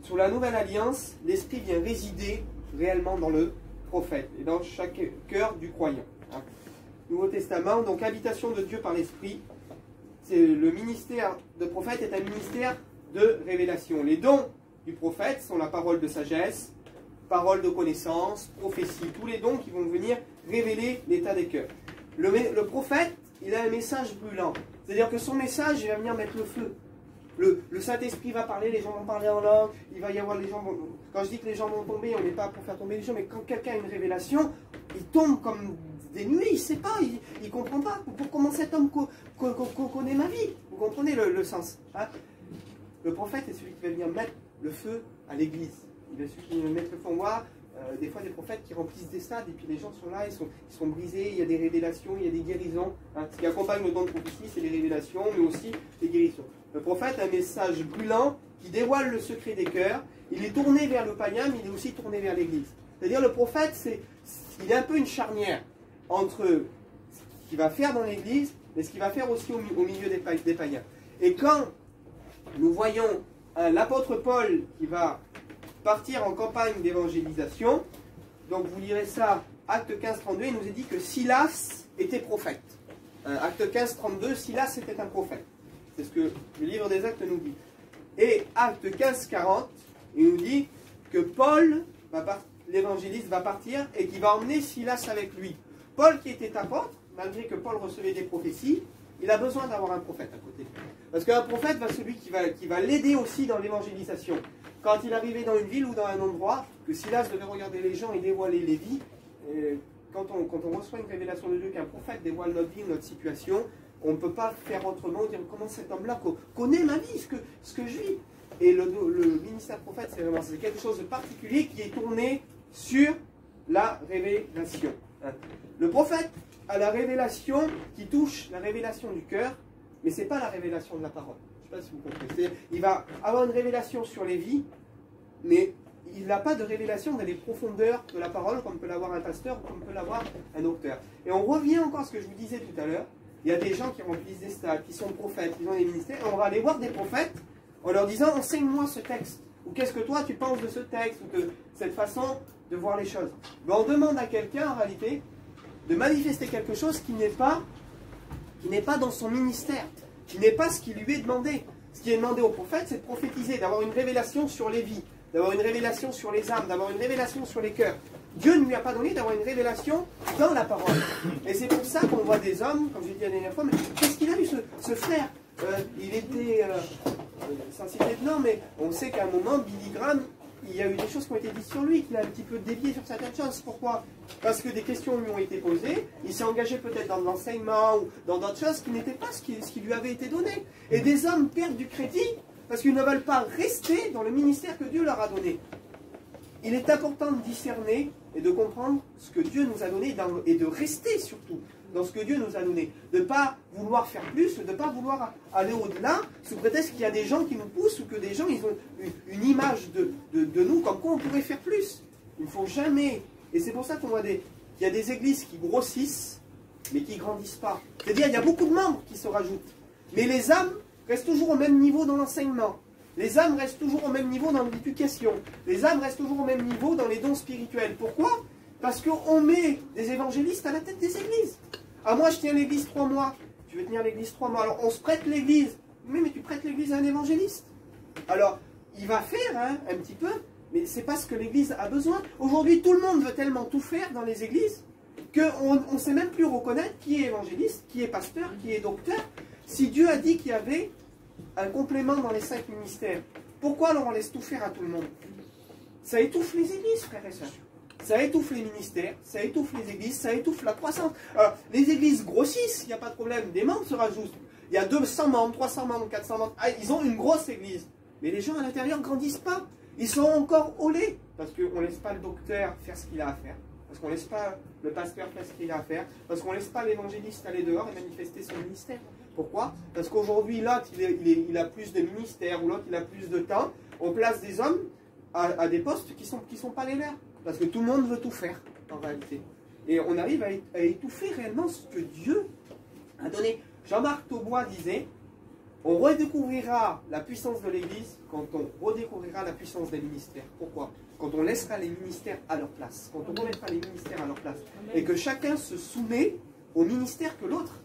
sous la nouvelle alliance, l'Esprit vient résider réellement dans le prophète et dans chaque cœur du croyant. Hein. Nouveau Testament, donc habitation de Dieu par l'Esprit. Le ministère de prophète est un ministère de révélation. Les dons du prophète sont la parole de sagesse, parole de connaissance, prophétie, tous les dons qui vont venir révéler l'état des cœurs. Le prophète, il a un message brûlant. C'est-à-dire que son message, il va venir mettre le feu. Le Saint-Esprit va parler, les gens vont parler en langue, il va y avoir les gens... Quand je dis que les gens vont tomber, on n'est pas pour faire tomber les gens, mais quand quelqu'un a une révélation, il tombe comme des nuées, il ne sait pas, il ne comprend pas. Pour comment cet homme connaît ma vie, vous comprenez le sens, hein? Le prophète est celui qui va venir mettre le feu à l'église. Il est celui qui va mettre le feu. On voit des fois des prophètes qui remplissent des stades et puis les gens sont là, ils sont brisés, il y a des révélations, il y a des guérisons. Hein. Ce qui accompagne le don de prophétie, c'est les révélations, mais aussi les guérisons. Le prophète a un message brûlant qui dévoile le secret des cœurs. Il est tourné vers le païen, mais il est aussi tourné vers l'église. C'est-à-dire le prophète, il est un peu une charnière entre ce qu'il va faire dans l'Église, mais ce qu'il va faire aussi au milieu des païens. Et quand nous voyons l'apôtre Paul qui va partir en campagne d'évangélisation, donc vous lirez ça, Acte 15, 32, il nous est dit que Silas était prophète. Acte 15, 32, Silas était un prophète. C'est ce que le livre des Actes nous dit. Et Acte 15, 40, il nous dit que Paul, l'évangéliste, va partir et qu'il va emmener Silas avec lui. Paul qui était apôtre, malgré que Paul recevait des prophéties, il a besoin d'avoir un prophète à côté. Parce qu'un prophète va celui qui va l'aider aussi dans l'évangélisation. Quand il arrivait dans une ville ou dans un endroit, que Silas devait regarder les gens et dévoiler les vies, quand on reçoit une révélation de Dieu, qu'un prophète dévoile notre vie, notre situation, on ne peut pas faire autrement, dire comment cet homme-là connaît ma vie, ce que je vis. Et le ministère prophète, c'est quelque chose de particulier qui est tourné sur la révélation. Le prophète a la révélation qui touche la révélation du cœur, mais ce n'est pas la révélation de la parole. Je ne sais pas si vous comprenez. Il va avoir une révélation sur les vies, mais il n'a pas de révélation dans les profondeurs de la parole, comme peut l'avoir un pasteur, comme peut l'avoir un docteur. Et on revient encore à ce que je vous disais tout à l'heure. Il y a des gens qui remplissent des stades, qui sont prophètes, qui ont des ministères, et on va aller voir des prophètes en leur disant « enseigne-moi ce texte » ou « qu'est-ce que toi tu penses de ce texte » ou de cette façon de voir les choses. Mais on demande à quelqu'un, en réalité, de manifester quelque chose qui n'est pas dans son ministère, qui n'est pas ce qui lui est demandé. Ce qui est demandé au prophète, c'est de prophétiser, d'avoir une révélation sur les vies, d'avoir une révélation sur les âmes, d'avoir une révélation sur les cœurs. Dieu ne lui a pas donné d'avoir une révélation dans la parole. Et c'est pour ça qu'on voit des hommes, comme j'ai dit la dernière fois, mais qu'est-ce qu'il a eu ce frère il était, sans citer de nom, mais on sait qu'à un moment, Billy Graham, il y a eu des choses qui ont été dites sur lui, qu'il a un petit peu dévié sur certaines choses. Pourquoi? Parce que des questions lui ont été posées, il s'est engagé peut-être dans l'enseignement ou dans d'autres choses qui n'étaient pas ce qui lui avait été donné. Et des hommes perdent du crédit parce qu'ils ne veulent pas rester dans le ministère que Dieu leur a donné. Il est important de discerner et de comprendre ce que Dieu nous a donné et de rester surtout dans ce que Dieu nous a donné. De ne pas vouloir faire plus, de ne pas vouloir aller au-delà, sous prétexte qu'il y a des gens qui nous poussent ou que des gens ils ont une image de nous comme quoi on pourrait faire plus. Il ne faut jamais... Et c'est pour ça qu'on voit qu'il y a des églises qui grossissent, mais qui ne grandissent pas. C'est-à-dire il y a beaucoup de membres qui se rajoutent. Mais les âmes restent toujours au même niveau dans l'enseignement. Les âmes restent toujours au même niveau dans l'éducation. Les âmes restent toujours au même niveau dans les dons spirituels. Pourquoi? Parce qu'on met des évangélistes à la tête des églises. Ah, moi je tiens l'église 3 mois. Tu veux tenir l'église 3 mois. Alors on se prête l'église. Mais tu prêtes l'église à un évangéliste. Alors, il va faire un petit peu, mais c'est pas ce que l'église a besoin. Aujourd'hui, tout le monde veut tellement tout faire dans les églises qu'on ne sait même plus reconnaître qui est évangéliste, qui est pasteur, qui est docteur. Si Dieu a dit qu'il y avait un complément dans les 5 ministères, pourquoi alors on laisse tout faire à tout le monde? Ça étouffe les églises, frères et sœurs. Ça étouffe les ministères, ça étouffe les églises, ça étouffe la croissance. Alors, les églises grossissent, il n'y a pas de problème, des membres se rajoutent. Il y a 200 membres, 300 membres, 400 membres. Ah, ils ont une grosse église. Mais les gens à l'intérieur ne grandissent pas. Ils sont encore au lait. Parce qu'on ne laisse pas le docteur faire ce qu'il a à faire. Parce qu'on ne laisse pas le pasteur faire ce qu'il a à faire. Parce qu'on ne laisse pas l'évangéliste aller dehors et manifester son ministère. Pourquoi? Parce qu'aujourd'hui, l'autre, il a plus de ministère, ou l'autre, il a plus de temps. On place des hommes à des postes qui sont pas les leurs. Parce que tout le monde veut tout faire, en réalité. Et on arrive à étouffer réellement ce que Dieu a donné. Jean-Marc Taubois disait, on redécouvrira la puissance de l'Église quand on redécouvrira la puissance des ministères. Pourquoi? Quand on laissera les ministères à leur place. Quand on remettra les ministères à leur place. Et que chacun se soumet au ministère que l'autre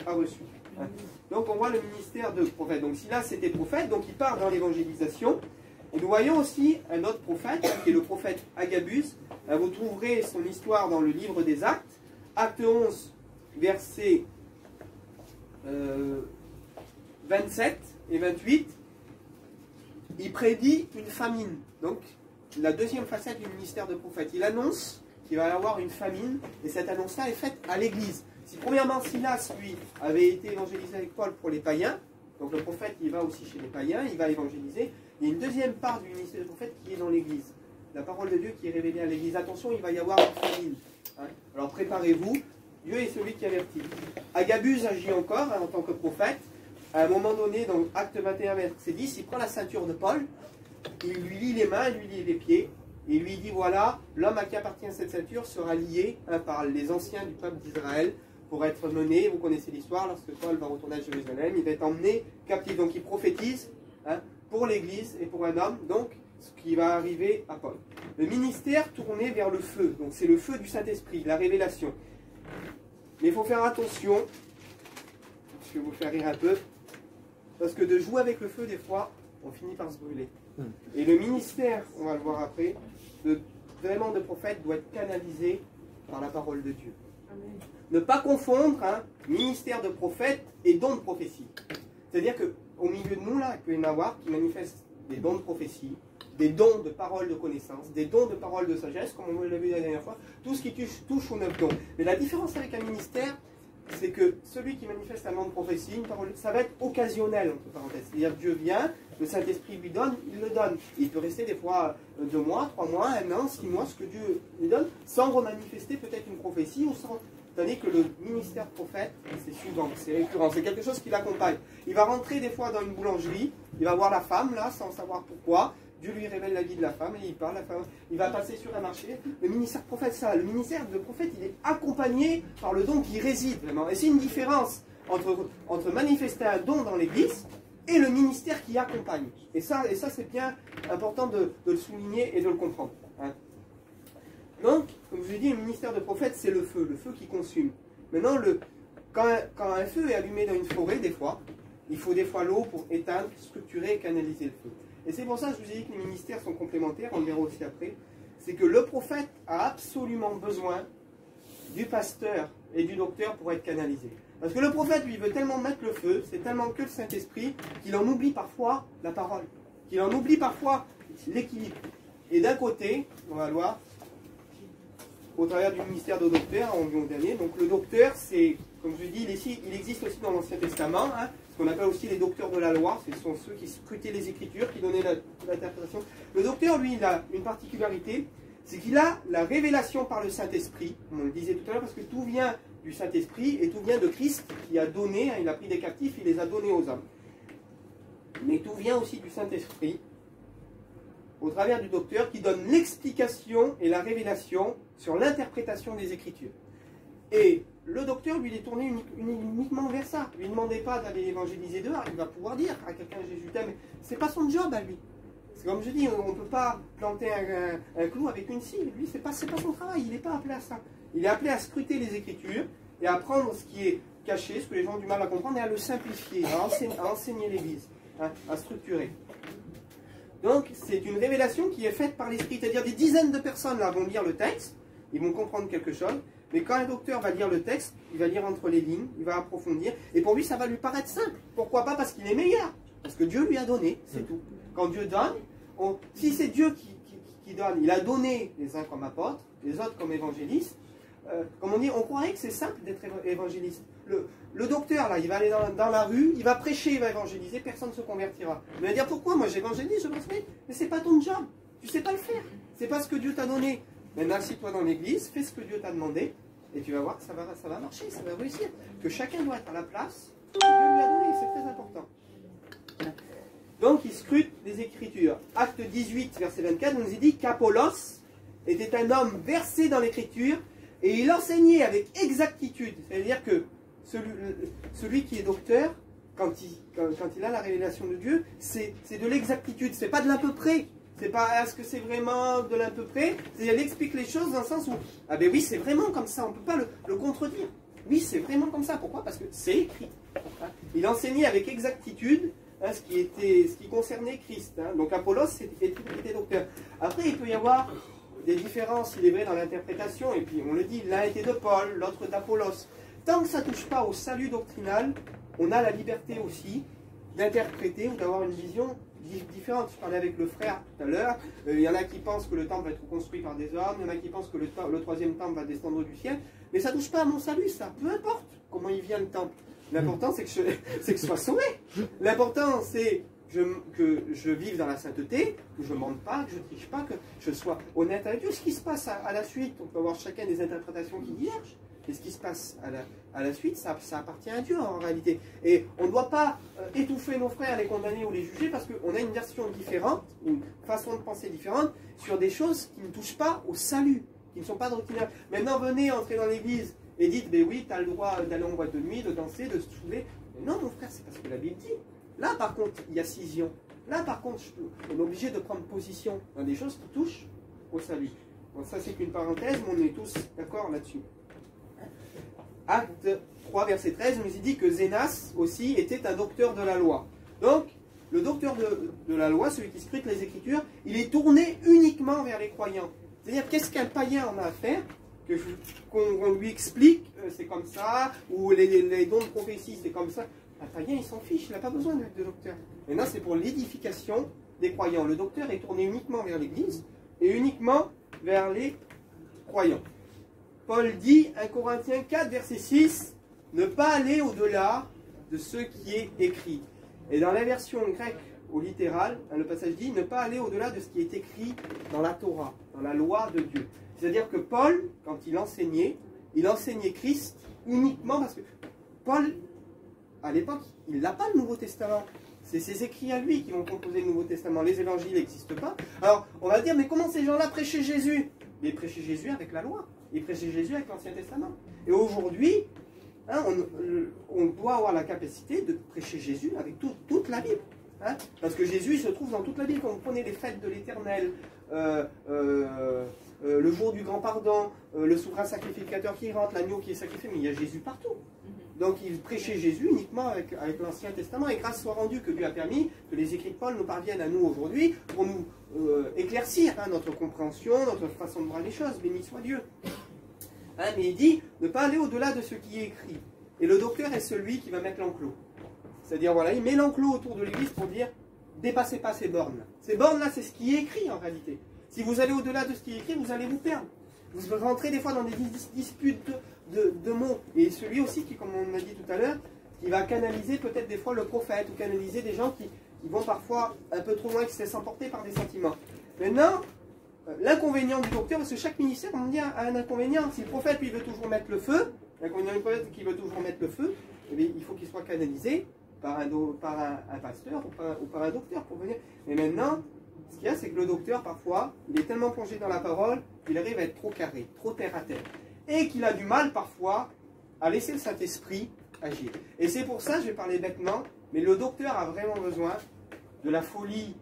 a reçu. Donc on voit le ministère de prophète. Donc Silas c'était prophète, donc il part dans l'évangélisation. Et nous voyons aussi un autre prophète, qui est le prophète Agabus. Vous trouverez son histoire dans le livre des Actes. Acte 11, verset 27 et 28. Il prédit une famine. Donc, la deuxième facette du ministère de prophète. Il annonce qu'il va y avoir une famine, et cette annonce-là est faite à l'église. Si premièrement Silas, lui, avait été évangélisé avec Paul pour les païens, donc le prophète, il va aussi chez les païens, il va évangéliser. Il y a une deuxième part du ministère du prophète qui est dans l'église. La parole de Dieu qui est révélée à l'église. Attention, il va y avoir une famine. Alors préparez-vous, Dieu est celui qui avertit. Agabus agit encore en tant que prophète. À un moment donné, dans Acte 21, verset 10, il prend la ceinture de Paul, il lui lie les mains, il lui lie les pieds, Et il lui dit, voilà, l'homme à qui appartient cette ceinture sera lié par les anciens du peuple d'Israël pour être mené, vous connaissez l'histoire, lorsque Paul va retourner à Jérusalem, il va être emmené captif. Donc il prophétise pour l'Église et pour un homme, donc ce qui va arriver à Paul. Le ministère tourné vers le feu, donc c'est le feu du Saint-Esprit, la révélation. Mais il faut faire attention, je vais vous faire rire un peu, parce que de jouer avec le feu, des fois, on finit par se brûler. Et le ministère, on va le voir après, vraiment de prophète doit être canalisé par la parole de Dieu. Amen. Ne pas confondre ministère de prophète et don de prophétie. C'est-à-dire qu'au milieu de nous, là, il peut y en avoir qui manifestent des dons de prophétie, des dons de parole de connaissance, des dons de parole de sagesse, comme on l'a vu la dernière fois, tout ce qui touche aux 9 dons. Mais la différence avec un ministère, c'est que celui qui manifeste un don de prophétie, une parole, ça va être occasionnel, entre parenthèses. C'est-à-dire Dieu vient, le Saint-Esprit lui donne, il le donne. Il peut rester des fois 2 mois, 3 mois, 1 an, 6 mois, ce que Dieu lui donne, sans remanifester peut-être une prophétie, ou sans... Tandis que le ministère de prophète, c'est suivant, c'est récurrent, c'est quelque chose qui l'accompagne. Il va rentrer des fois dans une boulangerie, il va voir la femme là, sans savoir pourquoi. Dieu lui révèle la vie de la femme et il parle. La femme, il va passer sur un marché. Le ministère de prophète, ça, le ministère de prophète, il est accompagné par le don qui réside vraiment. Et c'est une différence entre manifester un don dans l'Église et le ministère qui accompagne. Et ça c'est bien important de le souligner et de le comprendre. Donc, comme je vous ai dit, le ministère de prophète, c'est le feu qui consume. Maintenant, quand un feu est allumé dans une forêt, des fois, il faut des fois l'eau pour éteindre, structurer et canaliser le feu. Et c'est pour ça que je vous ai dit que les ministères sont complémentaires, on le verra aussi après. C'est que le prophète a absolument besoin du pasteur et du docteur pour être canalisé. Parce que le prophète, lui, veut tellement mettre le feu, c'est tellement que le Saint-Esprit, qu'il en oublie parfois la parole, qu'il en oublie parfois l'équilibre. Et d'un côté, on va le voir, au travers du ministère de docteur, on vient au dernier. Donc le docteur, c'est, comme je dis, il existe aussi dans l'Ancien Testament, ce qu'on appelle aussi les docteurs de la loi. Ce sont ceux qui scrutaient les Écritures, qui donnaient l'interprétation. Le docteur, lui, il a une particularité, c'est qu'il a la révélation par le Saint-Esprit, comme on le disait tout à l'heure, parce que tout vient du Saint-Esprit et tout vient de Christ qui a donné, il a pris des captifs, il les a donnés aux hommes. Mais tout vient aussi du Saint-Esprit, au travers du docteur, qui donne l'explication et la révélation sur l'interprétation des Écritures. Et le docteur, lui, il est tourné uniquement vers ça. Ne lui demandez pas d'aller évangéliser dehors, il va pouvoir dire à quelqu'un Jésus t'aime, mais ce n'est pas son job à lui. C'est comme je dis, on ne peut pas planter un clou avec une scie. Lui, ce n'est pas son travail, il n'est pas appelé à ça. Il est appelé à scruter les Écritures et à prendre ce qui est caché, ce que les gens ont du mal à comprendre, et à le simplifier, à enseigner l'Église, à structurer. Donc, c'est une révélation qui est faite par l'Esprit. C'est-à-dire des dizaines de personnes là vont lire le texte, ils vont comprendre quelque chose, mais quand un docteur va lire le texte, il va lire entre les lignes, il va approfondir, et pour lui, ça va lui paraître simple. Pourquoi pas? Parce qu'il est meilleur. Parce que Dieu lui a donné, c'est tout. Quand Dieu donne, si c'est Dieu qui donne, il a donné les uns comme apôtres, les autres comme évangélistes. Comme on dit, on croirait que c'est simple d'être évangéliste. Le docteur, là, il va aller dans la rue, il va prêcher, il va évangéliser, personne ne se convertira. Il va dire, pourquoi moi j'évangélise, je pense, mais c'est pas ton job, tu sais pas le faire. C'est pas ce que Dieu t'a donné. Maintenant, assis-toi dans l'église, fais ce que Dieu t'a demandé, et tu vas voir que ça va marcher, ça va réussir. Que chacun doit être à la place que Dieu lui a donnée, c'est très important. Donc, il scrute les Écritures. Acte 18, verset 24, nous dit qu'Apollos était un homme versé dans l'Écriture, et il enseignait avec exactitude. C'est-à-dire que celui qui est docteur, quand il a la révélation de Dieu, c'est de l'exactitude, c'est pas de l'à peu près. C'est pas est-ce que c'est vraiment de l'à peu près. Elle explique les choses dans le sens où, ah ben oui, c'est vraiment comme ça, on ne peut pas le contredire. Oui, c'est vraiment comme ça. Pourquoi? Parce que c'est écrit. Il enseignait avec exactitude ce qui concernait Christ. Donc Apollos était docteur. Après, il peut y avoir des différences, il est vrai, dans l'interprétation, et puis on le dit, l'un était de Paul, l'autre d'Apollos. Tant que ça ne touche pas au salut doctrinal, on a la liberté aussi d'interpréter ou d'avoir une vision différente. Je parlais avec le frère tout à l'heure, il y en a qui pensent que le temple va être construit par des hommes, il y en a qui pensent que le troisième temple va descendre du ciel, mais ça ne touche pas à mon salut, ça, peu importe comment il vient le temple. L'important, c'est que je sois sauvé. L'important, c'est que je vive dans la sainteté, que je ne mente pas, que je ne triche pas, que je sois honnête avec Dieu. Ce qui se passe à la suite, on peut avoir chacun des interprétations qui divergent, mais ce qui se passe à la suite, ça appartient à Dieu en réalité. Et on ne doit pas étouffer nos frères, les condamner ou les juger, parce qu'on a une version différente, une façon de penser différente, sur des choses qui ne touchent pas au salut, qui ne sont pas doctrinaires. Maintenant, venez entrer dans l'église et dites, ben oui, tu as le droit d'aller en boîte de nuit, de danser, de se saouler. Mais non, mon frère, c'est parce que la Bible dit. Là, par contre, il y a scission. Là, par contre, on est obligé de prendre position dans des choses qui touchent au salut. Bon, ça, c'est qu'une parenthèse, mais on est tous d'accord là-dessus. Acte 3, verset 13, nous dit que Zénas aussi était un docteur de la loi. Donc, le docteur de la loi, celui qui scrute les Écritures, il est tourné uniquement vers les croyants. C'est-à-dire, qu'est-ce qu'un païen en a à faire? Qu'on lui explique, c'est comme ça, ou les dons de prophétie, c'est comme ça. Un païen, il s'en fiche, il n'a pas besoin de docteur. Maintenant, c'est pour l'édification des croyants. Le docteur est tourné uniquement vers l'Église et uniquement vers les croyants. Paul dit, 1 Corinthiens 4, verset 6, ne pas aller au-delà de ce qui est écrit. Et dans la version grecque au littéral, le passage dit, ne pas aller au-delà de ce qui est écrit dans la Torah, dans la loi de Dieu. C'est-à-dire que Paul, quand il enseignait Christ uniquement parce que Paul, à l'époque, il n'a pas le Nouveau Testament. C'est ses écrits à lui qui vont composer le Nouveau Testament. Les évangiles n'existent pas. Alors, on va dire, mais comment ces gens-là prêchaient Jésus? Mais ils prêchaient Jésus avec la loi. Ils prêchaient Jésus avec l'Ancien Testament. Et aujourd'hui, hein, on doit avoir la capacité de prêcher Jésus avec toute la Bible. Hein, parce que Jésus, il se trouve dans toute la Bible. Quand vous prenez les fêtes de l'Éternel, le jour du grand pardon, le souverain sacrificateur qui rentre, l'agneau qui est sacrifié, mais il y a Jésus partout. Donc il prêchait Jésus uniquement avec l'Ancien Testament, et grâce soit rendue que Dieu a permis que les écrits de Paul nous parviennent à nous aujourd'hui pour nous éclaircir hein, notre compréhension, notre façon de voir les choses, béni soit Dieu. Hein, mais il dit ne pas aller au-delà de ce qui est écrit. Et le docteur est celui qui va mettre l'enclos. C'est-à-dire, voilà, il met l'enclos autour de l'église pour dire dépassez pas ces bornes-là. Ces bornes-là, c'est ce qui est écrit en réalité. Si vous allez au-delà de ce qui est écrit, vous allez vous perdre. Vous rentrez des fois dans des disputes de mots. Et celui aussi qui, comme on a dit tout à l'heure, qui va canaliser peut-être des fois le prophète, ou canaliser des gens qui vont parfois un peu trop loin, qui se laissent emporter par des sentiments. Maintenant, l'inconvénient du docteur, parce que chaque ministère, on dit, a un inconvénient. Si le prophète, lui, veut toujours mettre le feu, l'inconvénient du prophète qui veut toujours mettre le feu, eh bien, il faut qu'il soit canalisé par un pasteur ou par un docteur pour venir. Mais maintenant, ce qu'il y a, c'est que le docteur, parfois, il est tellement plongé dans la parole qu'il arrive à être trop carré, trop terre à terre. Et qu'il a du mal, parfois, à laisser le Saint-Esprit agir. Et c'est pour ça, je vais parler bêtement, mais le docteur a vraiment besoin de la folie,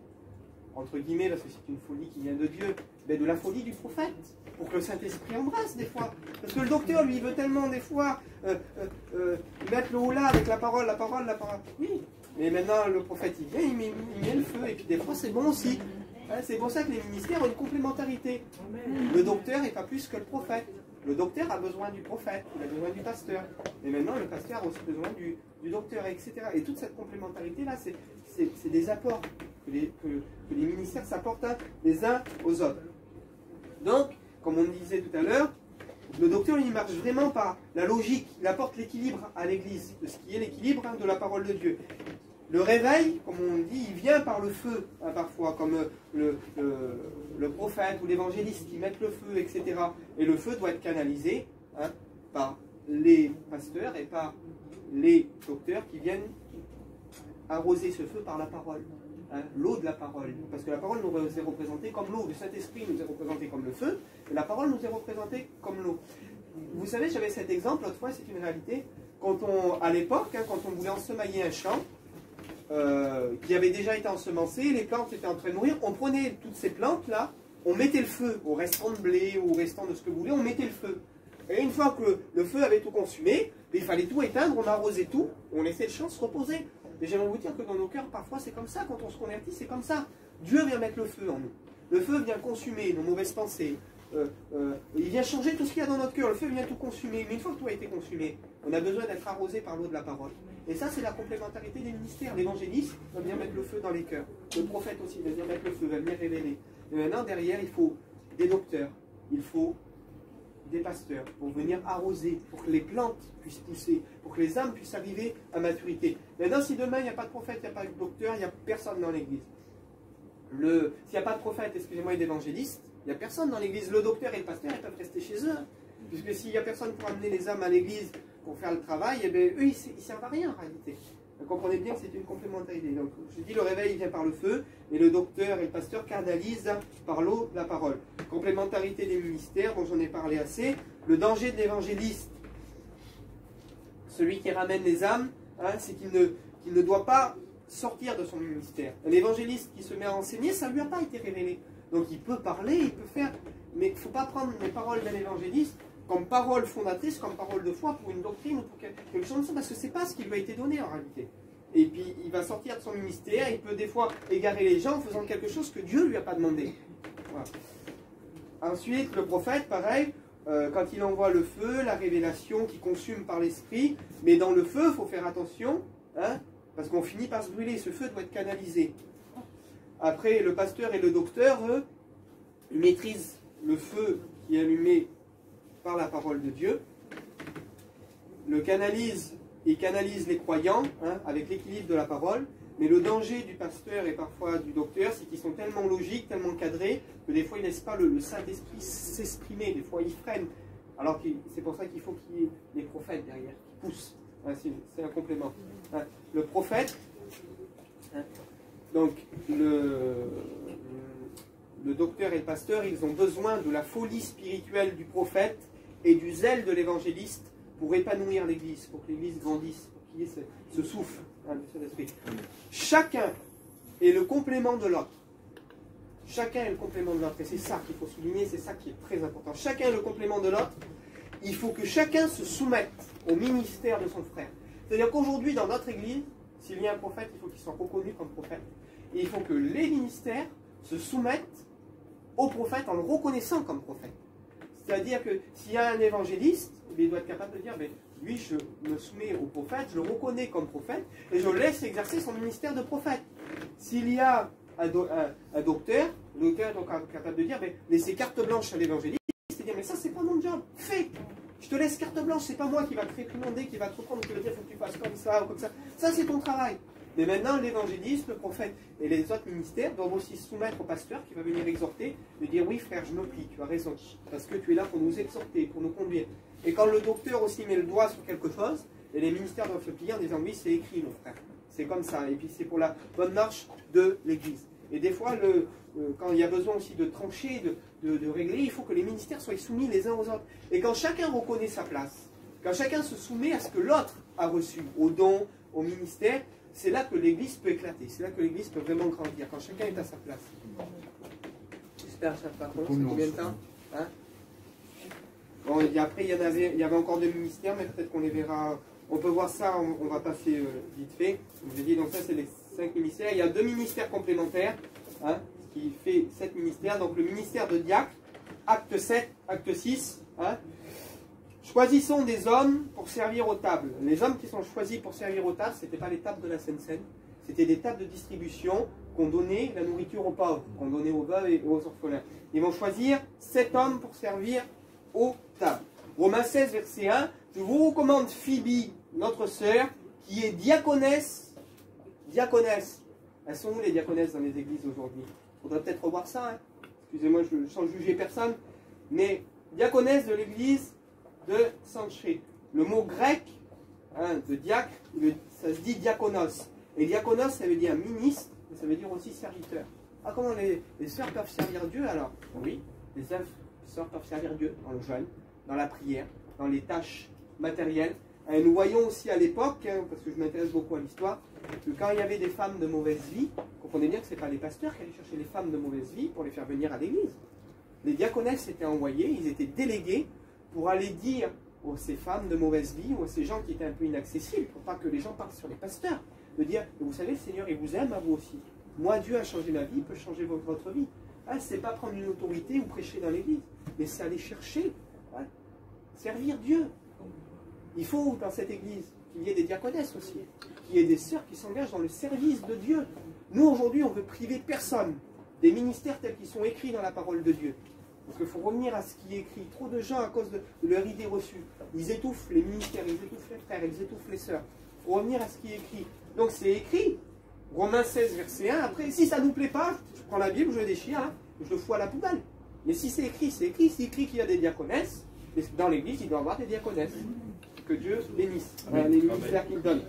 entre guillemets, parce que c'est une folie qui vient de Dieu, mais de la folie du prophète, pour que le Saint-Esprit embrasse des fois. Parce que le docteur, lui, il veut tellement des fois mettre le haut là avec la parole. Oui, mais maintenant, le prophète, il vient, il met le feu, et puis des fois, c'est bon aussi. Hein, c'est pour ça que les ministères ont une complémentarité. Le docteur n'est pas plus que le prophète. Le docteur a besoin du prophète, il a besoin du pasteur. Mais maintenant, le pasteur a aussi besoin du docteur, etc. Et toute cette complémentarité-là, c'est des apports que les ministères s'apportent les uns aux autres. Donc, comme on disait tout à l'heure, le docteur, il marche vraiment par la logique. Il apporte l'équilibre à l'Église, de ce qui est l'équilibre hein, de la parole de Dieu. Le réveil, comme on dit, il vient par le feu, hein, parfois, comme le prophète ou l'évangéliste qui mettent le feu, etc. Et le feu doit être canalisé hein, par les pasteurs et par les docteurs qui viennent arroser ce feu par la parole. Hein, l'eau de la parole. Parce que la parole nous est représentée comme l'eau. Le Saint-Esprit nous est représenté comme le feu. Et la parole nous est représentée comme l'eau. Vous savez, j'avais cet exemple, l'autre fois, c'est une réalité. À l'époque, hein, quand on voulait ensemailler un champ, qui avait déjà été ensemencé, les plantes étaient en train de mourir, on prenait toutes ces plantes-là, on mettait le feu au restant de blé, au restant de ce que vous voulez, on mettait le feu. Et une fois que le feu avait tout consumé, il fallait tout éteindre, on arrosait tout, on laissait le champ se reposer. Et j'aimerais vous dire que dans nos cœurs, parfois c'est comme ça, quand on se convertit, c'est comme ça. Dieu vient mettre le feu en nous. Le feu vient consumer nos mauvaises pensées. Il vient changer tout ce qu'il y a dans notre cœur. Le feu vient tout consumer. Mais une fois que tout a été consumé, on a besoin d'être arrosé par l'eau de la parole. Et ça, c'est la complémentarité des ministères. L'évangéliste va venir mettre le feu dans les cœurs. Le prophète aussi va venir mettre le feu, va venir révéler. Et maintenant, derrière, il faut des docteurs. Il faut des pasteurs pour venir arroser, pour que les plantes puissent pousser, pour que les âmes puissent arriver à maturité. Maintenant, si demain il n'y a pas de prophète, il n'y a pas de docteur, il n'y a personne dans l'église. S'il n'y a pas de prophète, excusez-moi, et d'évangéliste, il n'y a personne dans l'église. Le docteur et le pasteur, ils peuvent rester chez eux. Hein. Puisque s'il n'y a personne pour amener les âmes à l'église pour faire le travail, eh bien, eux, ils ne servent à rien en réalité. Vous comprenez bien que c'est une complémentarité. Donc, je dis, le réveil vient par le feu, et le docteur et le pasteur canalisent par l'eau la parole. Complémentarité des ministères, dont j'en ai parlé assez. Le danger de l'évangéliste, celui qui ramène les âmes, hein, c'est qu'il ne doit pas sortir de son ministère. L'évangéliste qui se met à enseigner, ça ne lui a pas été révélé. Donc il peut parler, il peut faire, mais il ne faut pas prendre les paroles d'un évangéliste comme parole fondatrice, comme parole de foi pour une doctrine ou pour quelque chose de ça, parce que ce n'est pas ce qui lui a été donné en réalité. Et puis il va sortir de son ministère, il peut des fois égarer les gens en faisant quelque chose que Dieu ne lui a pas demandé. Voilà. Ensuite, le prophète, pareil, quand il envoie le feu, la révélation qui consume par l'esprit, mais dans le feu, il faut faire attention, hein, parce qu'on finit par se brûler, ce feu doit être canalisé. Après, le pasteur et le docteur, eux, ils maîtrisent le feu qui est allumé par la parole de Dieu. Ils canalisent les croyants, hein, avec l'équilibre de la parole. Mais le danger du pasteur et parfois du docteur, c'est qu'ils sont tellement logiques, tellement cadrés, que des fois ils ne laissent pas le Saint-Esprit s'exprimer. Des fois ils freinent. Alors c'est pour ça qu'il faut qu'il y ait des prophètes derrière, qui poussent. Hein, c'est un complément. Hein, le prophète, hein, donc le docteur et le pasteur, ils ont besoin de la folie spirituelle du prophète et du zèle de l'évangéliste pour épanouir l'Église, pour que l'Église grandisse, pour qu'il y ait ce souffle, hein, du Saint-Esprit. Chacun est le complément de l'autre. Chacun est le complément de l'autre. Et c'est ça qu'il faut souligner, c'est ça qui est très important. Chacun est le complément de l'autre. Il faut que chacun se soumette au ministère de son frère. C'est-à-dire qu'aujourd'hui, dans notre Église, s'il y a un prophète, il faut qu'il soit reconnu comme prophète. Et il faut que les ministères se soumettent au prophète en le reconnaissant comme prophète. C'est-à-dire que s'il y a un évangéliste, il doit être capable de dire, mais lui, je me soumets au prophète, je le reconnais comme prophète, et je laisse exercer son ministère de prophète. S'il y a un docteur, le docteur est donc capable de dire, mais laissez carte blanche à l'évangéliste, c'est-à-dire, mais ça, c'est pas mon job, fais. Je te laisse carte blanche, c'est pas moi qui va te réprimander, qui va te reprendre, qui va te dire, faut que tu fasses comme ça ou comme ça. Ça, c'est ton travail. Mais maintenant, l'évangéliste, le prophète et les autres ministères doivent aussi se soumettre au pasteur qui va venir exhorter, de dire, oui frère, je me plie, tu as raison, parce que tu es là pour nous exhorter, pour nous conduire. Et quand le docteur aussi met le doigt sur quelque chose, et les ministères doivent se plier en disant, oui, c'est écrit, mon frère. C'est comme ça. Et puis c'est pour la bonne marche de l'Église. Et des fois, quand il y a besoin aussi de trancher, de régler, il faut que les ministères soient soumis les uns aux autres. Et quand chacun reconnaît sa place, quand chacun se soumet à ce que l'autre a reçu, au don, au ministère, c'est là que l'Église peut éclater. C'est là que l'Église peut vraiment grandir, quand chacun est à sa place. J'espère que ça va. C'est combien de temps, hein? Bon, et après, il y avait encore deux ministères, mais peut-être qu'on les verra. On peut voir ça, on va passer vite fait. Comme je dis, donc ça, c'est les 5 ministères. Il y a 2 ministères complémentaires, hein, qui fait 7 ministères. Donc le ministère de diacre, acte 7, acte 6. Hein. Choisissons des hommes pour servir aux tables. Les hommes qui sont choisis pour servir aux tables, ce n'étaient pas les tables de la Seine-Seine. C'était des tables de distribution qu'on donnait la nourriture aux pauvres, qu'on donnait aux veuves et aux orphelins. Ils vont choisir 7 hommes pour servir aux tables. Romains 16, verset 1. Je vous recommande Phoebe, notre sœur, qui est diaconesse. Diaconesse. Elles sont où les diaconesses dans les églises aujourd'hui? Il faudrait peut-être revoir ça. Hein. Excusez-moi, sans juger personne. Mais diaconesse de l'église de Sanché. Le mot grec, hein, de diacre, ça se dit diakonos. Et diakonos, ça veut dire ministre, mais ça veut dire aussi serviteur. Ah, comment les sœurs peuvent servir Dieu alors? Oui, les sœurs peuvent servir Dieu dans le jeûne, dans la prière, dans les tâches matérielles. Et nous voyons aussi à l'époque, hein, parce que je m'intéresse beaucoup à l'histoire, que quand il y avait des femmes de mauvaise vie, comprenez bien que ce n'est pas les pasteurs qui allaient chercher les femmes de mauvaise vie pour les faire venir à l'église. Les diaconesses étaient envoyées, ils étaient délégués pour aller dire à ces femmes de mauvaise vie ou à ces gens qui étaient un peu inaccessibles, pour pas que les gens parlent sur les pasteurs, de dire, vous savez, le Seigneur, il vous aime à vous aussi. Moi, Dieu a changé ma vie, il peut changer votre vie. Hein, ce n'est pas prendre une autorité ou prêcher dans l'église, mais c'est aller chercher, hein, servir Dieu. Il faut, dans cette église, qu'il y ait des diaconesses aussi, qu'il y ait des sœurs qui s'engagent dans le service de Dieu. Nous, aujourd'hui, on ne veut priver personne des ministères tels qu'ils sont écrits dans la parole de Dieu. Parce qu'il faut revenir à ce qui est écrit. Trop de gens, à cause de leur idée reçue, ils étouffent les ministères, ils étouffent les frères, ils étouffent les sœurs. Il faut revenir à ce qui est écrit. Donc c'est écrit. Romains 16, verset 1. Après, si ça ne nous plaît pas, je prends la Bible, je le déchire, hein, je le fous à la poubelle. Mais si c'est écrit, c'est écrit. C'est écrit qu'il y a des diaconesses. Mais dans l'église, il doit y avoir des diaconesses. Que Dieu bénisse. Les ministères qu'il donne.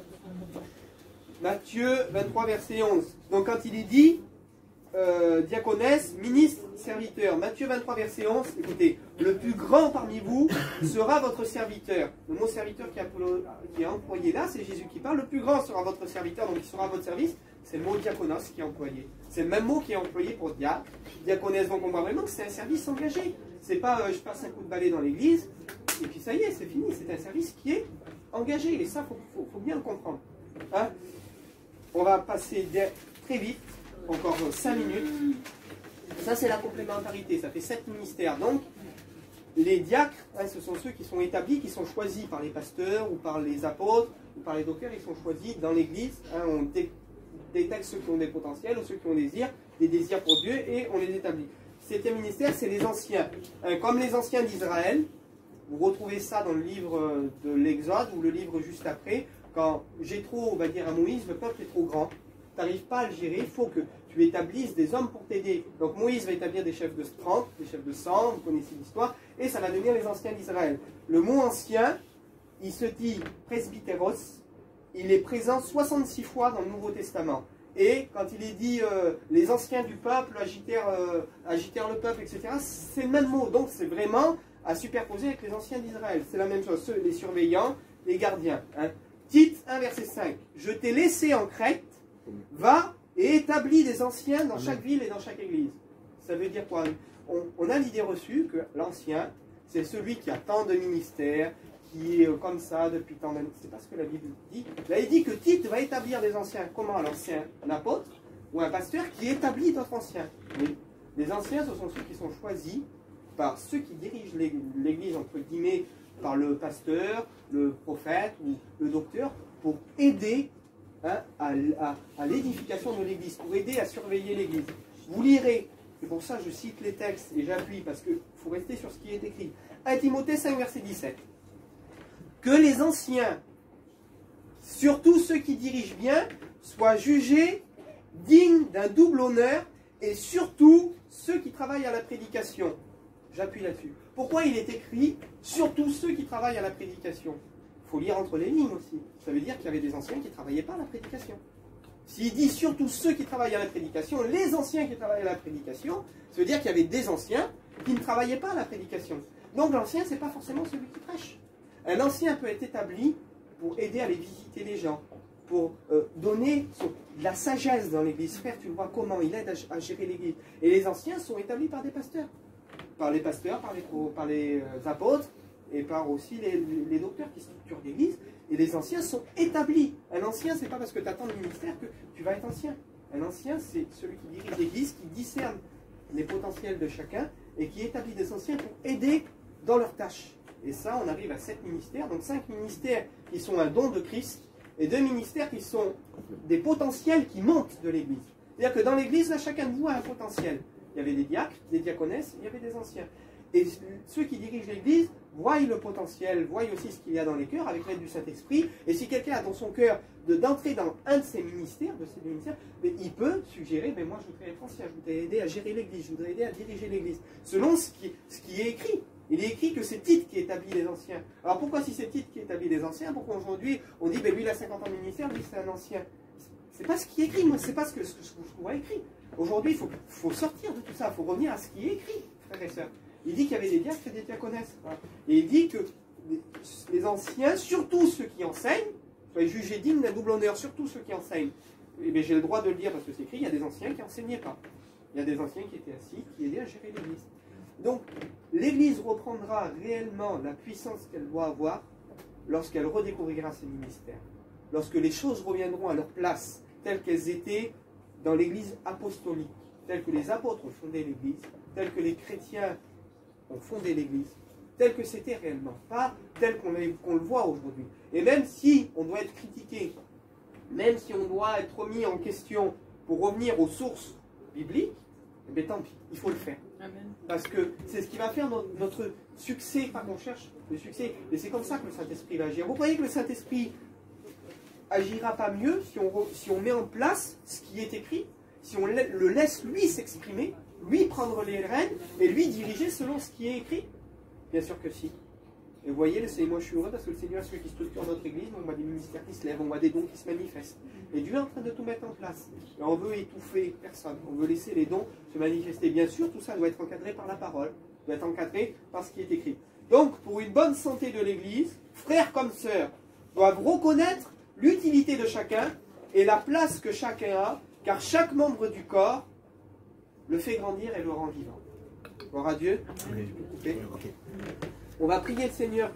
Matthieu 23, verset 11. Donc quand il est dit, diaconesse, ministre, serviteur. Matthieu 23, verset 11, écoutez, le plus grand parmi vous sera votre serviteur. Le mot serviteur qui est employé là, c'est Jésus qui parle. Le plus grand sera votre serviteur, donc il sera à votre service. C'est le mot diaconos qui est employé. C'est le même mot qui est employé pour diacre, diaconesse. Donc on voit vraiment que c'est un service engagé. C'est pas je passe un coup de balai dans l'église, et puis ça y est, c'est fini. C'est un service qui est engagé. Et ça, faut bien le comprendre. Hein? On va passer très vite. Encore 5 minutes. Ça, c'est la complémentarité. Ça fait 7 ministères. Donc, les diacres, hein, ce sont ceux qui sont établis, qui sont choisis par les pasteurs ou par les apôtres ou par les docteurs. Ils sont choisis dans l'Église. Hein, on détecte ceux qui ont des potentiels ou ceux qui ont des désirs pour Dieu et on les établit. 7e ministère, c'est les anciens. Hein, comme les anciens d'Israël, vous retrouvez ça dans le livre de l'Exode ou le livre juste après. Quand Jéthro va dire à Moïse, le peuple est trop grand. Tu n'arrives pas à le gérer, il faut que tu établisses des hommes pour t'aider. Donc Moïse va établir des chefs de 30, des chefs de 100, vous connaissez l'histoire, et ça va devenir les anciens d'Israël. Le mot ancien, il se dit presbyteros, il est présent 66 fois dans le Nouveau Testament. Et quand il est dit les anciens du peuple agitèrent le peuple, etc., c'est le même mot. Donc c'est vraiment à superposer avec les anciens d'Israël. C'est la même chose, les surveillants, les gardiens. Hein. Tite 1, verset 5. Je t'ai laissé en Crète. Va et établit des anciens dans chaque ville et dans chaque église. Ça veut dire quoi? On a l'idée reçue que l'ancien, c'est celui qui a tant de ministères, qui est comme ça depuis tant d'années. C'est pas ce que la Bible dit. Là, il dit que Tite va établir des anciens. Comment? L'ancien, un apôtre ou un pasteur qui établit d'autres anciens. Oui. Les anciens, ce sont ceux qui sont choisis par ceux qui dirigent l'église, entre guillemets, par le pasteur, le prophète ou le docteur, pour aider à l'édification de l'église, pour aider à surveiller l'église. Vous lirez, c'est pour ça que je cite les textes et j'appuie, parce qu'il faut rester sur ce qui est écrit. 1 Timothée 5, verset 17. Que les anciens, surtout ceux qui dirigent bien, soient jugés dignes d'un double honneur, et surtout ceux qui travaillent à la prédication. J'appuie là-dessus. Pourquoi il est écrit surtout ceux qui travaillent à la prédication? Il faut lire entre les lignes aussi. Ça veut dire qu'il y avait des anciens qui ne travaillaient pas à la prédication. S'il dit surtout ceux qui travaillent à la prédication, les anciens qui travaillent à la prédication, ça veut dire qu'il y avait des anciens qui ne travaillaient pas à la prédication. Donc l'ancien, ce n'est pas forcément celui qui prêche. Un ancien peut être établi pour aider à aller visiter les gens, pour donner de la sagesse dans l'église. Frère, tu le vois comment il aide à gérer l'église. Et les anciens sont établis par des pasteurs. Par les pasteurs, par les apôtres, et par aussi les docteurs qui structurent l'église. Et les anciens sont établis. Un ancien, c'est pas parce que tu attends le ministère que tu vas être ancien. Un ancien, c'est celui qui dirige l'église, qui discerne les potentiels de chacun, et qui établit des anciens pour aider dans leurs tâches. Et ça, on arrive à 7 ministères, donc 5 ministères qui sont un don de Christ, et 2 ministères qui sont des potentiels qui montent de l'église. C'est-à-dire que dans l'église, là, chacun de vous a un potentiel. Il y avait des diacres, des diaconesses, il y avait des anciens. Et ceux qui dirigent l'église voient le potentiel, voient aussi ce qu'il y a dans les cœurs avec l'aide du Saint-Esprit. Et si quelqu'un a dans son cœur d'entrer dans un de ces ministères, mais il peut suggérer, mais moi je voudrais être ancien, je voudrais aider à gérer l'église, je voudrais aider à diriger l'église. Selon ce qui est écrit. Il est écrit que c'est Tite qui établit les anciens. Alors pourquoi si c'est Tite qui établit les anciens, pourquoi aujourd'hui on dit, ben lui il a 50 ans de ministère, lui c'est un ancien? C'est pas ce qui est écrit, moi c'est pas ce que je vois écrit. Aujourd'hui il faut sortir de tout ça, il faut revenir à ce qui est écrit, frères et sœurs. Il dit qu'il y avait des diacres et des diaconesses. Voilà. Et il dit que les anciens, surtout ceux qui enseignent, soient jugés dignes d'un double honneur, surtout ceux qui enseignent. Et bien j'ai le droit de le dire parce que c'est écrit, il y a des anciens qui n'enseignaient pas. Il y a des anciens qui étaient assis, qui aidaient à gérer l'église. Donc l'église reprendra réellement la puissance qu'elle doit avoir lorsqu'elle redécouvrira ses ministères. Lorsque les choses reviendront à leur place, telles qu'elles étaient dans l'église apostolique, telles que les apôtres ont fondé l'église, telles que les chrétiens ont fondé l'église, tel que c'était réellement, pas tel qu'on le voit aujourd'hui. Et même si on doit être critiqué, même si on doit être remis en question pour revenir aux sources bibliques, eh bien tant pis, il faut le faire. Amen. Parce que c'est ce qui va faire notre succès, pas qu'on cherche le succès, mais c'est comme ça que le Saint-Esprit va agir. Vous croyez que le Saint-Esprit agira pas mieux si on met en place ce qui est écrit, si on le laisse lui s'exprimer, lui prendre les rênes et lui diriger selon ce qui est écrit? Bien sûr que si. Et vous voyez, moi je suis heureux parce que le Seigneur est celui qui structure notre église, on voit des ministères qui se lèvent, on voit des dons qui se manifestent. Et Dieu est en train de tout mettre en place. Et on veut étouffer personne, on veut laisser les dons se manifester. Bien sûr, tout ça doit être encadré par la parole, doit être encadré par ce qui est écrit. Donc, pour une bonne santé de l'église, frères comme sœurs doivent reconnaître l'utilité de chacun et la place que chacun a, car chaque membre du corps le fait grandir et le rend vivant. Gloire à Dieu. On va prier le Seigneur.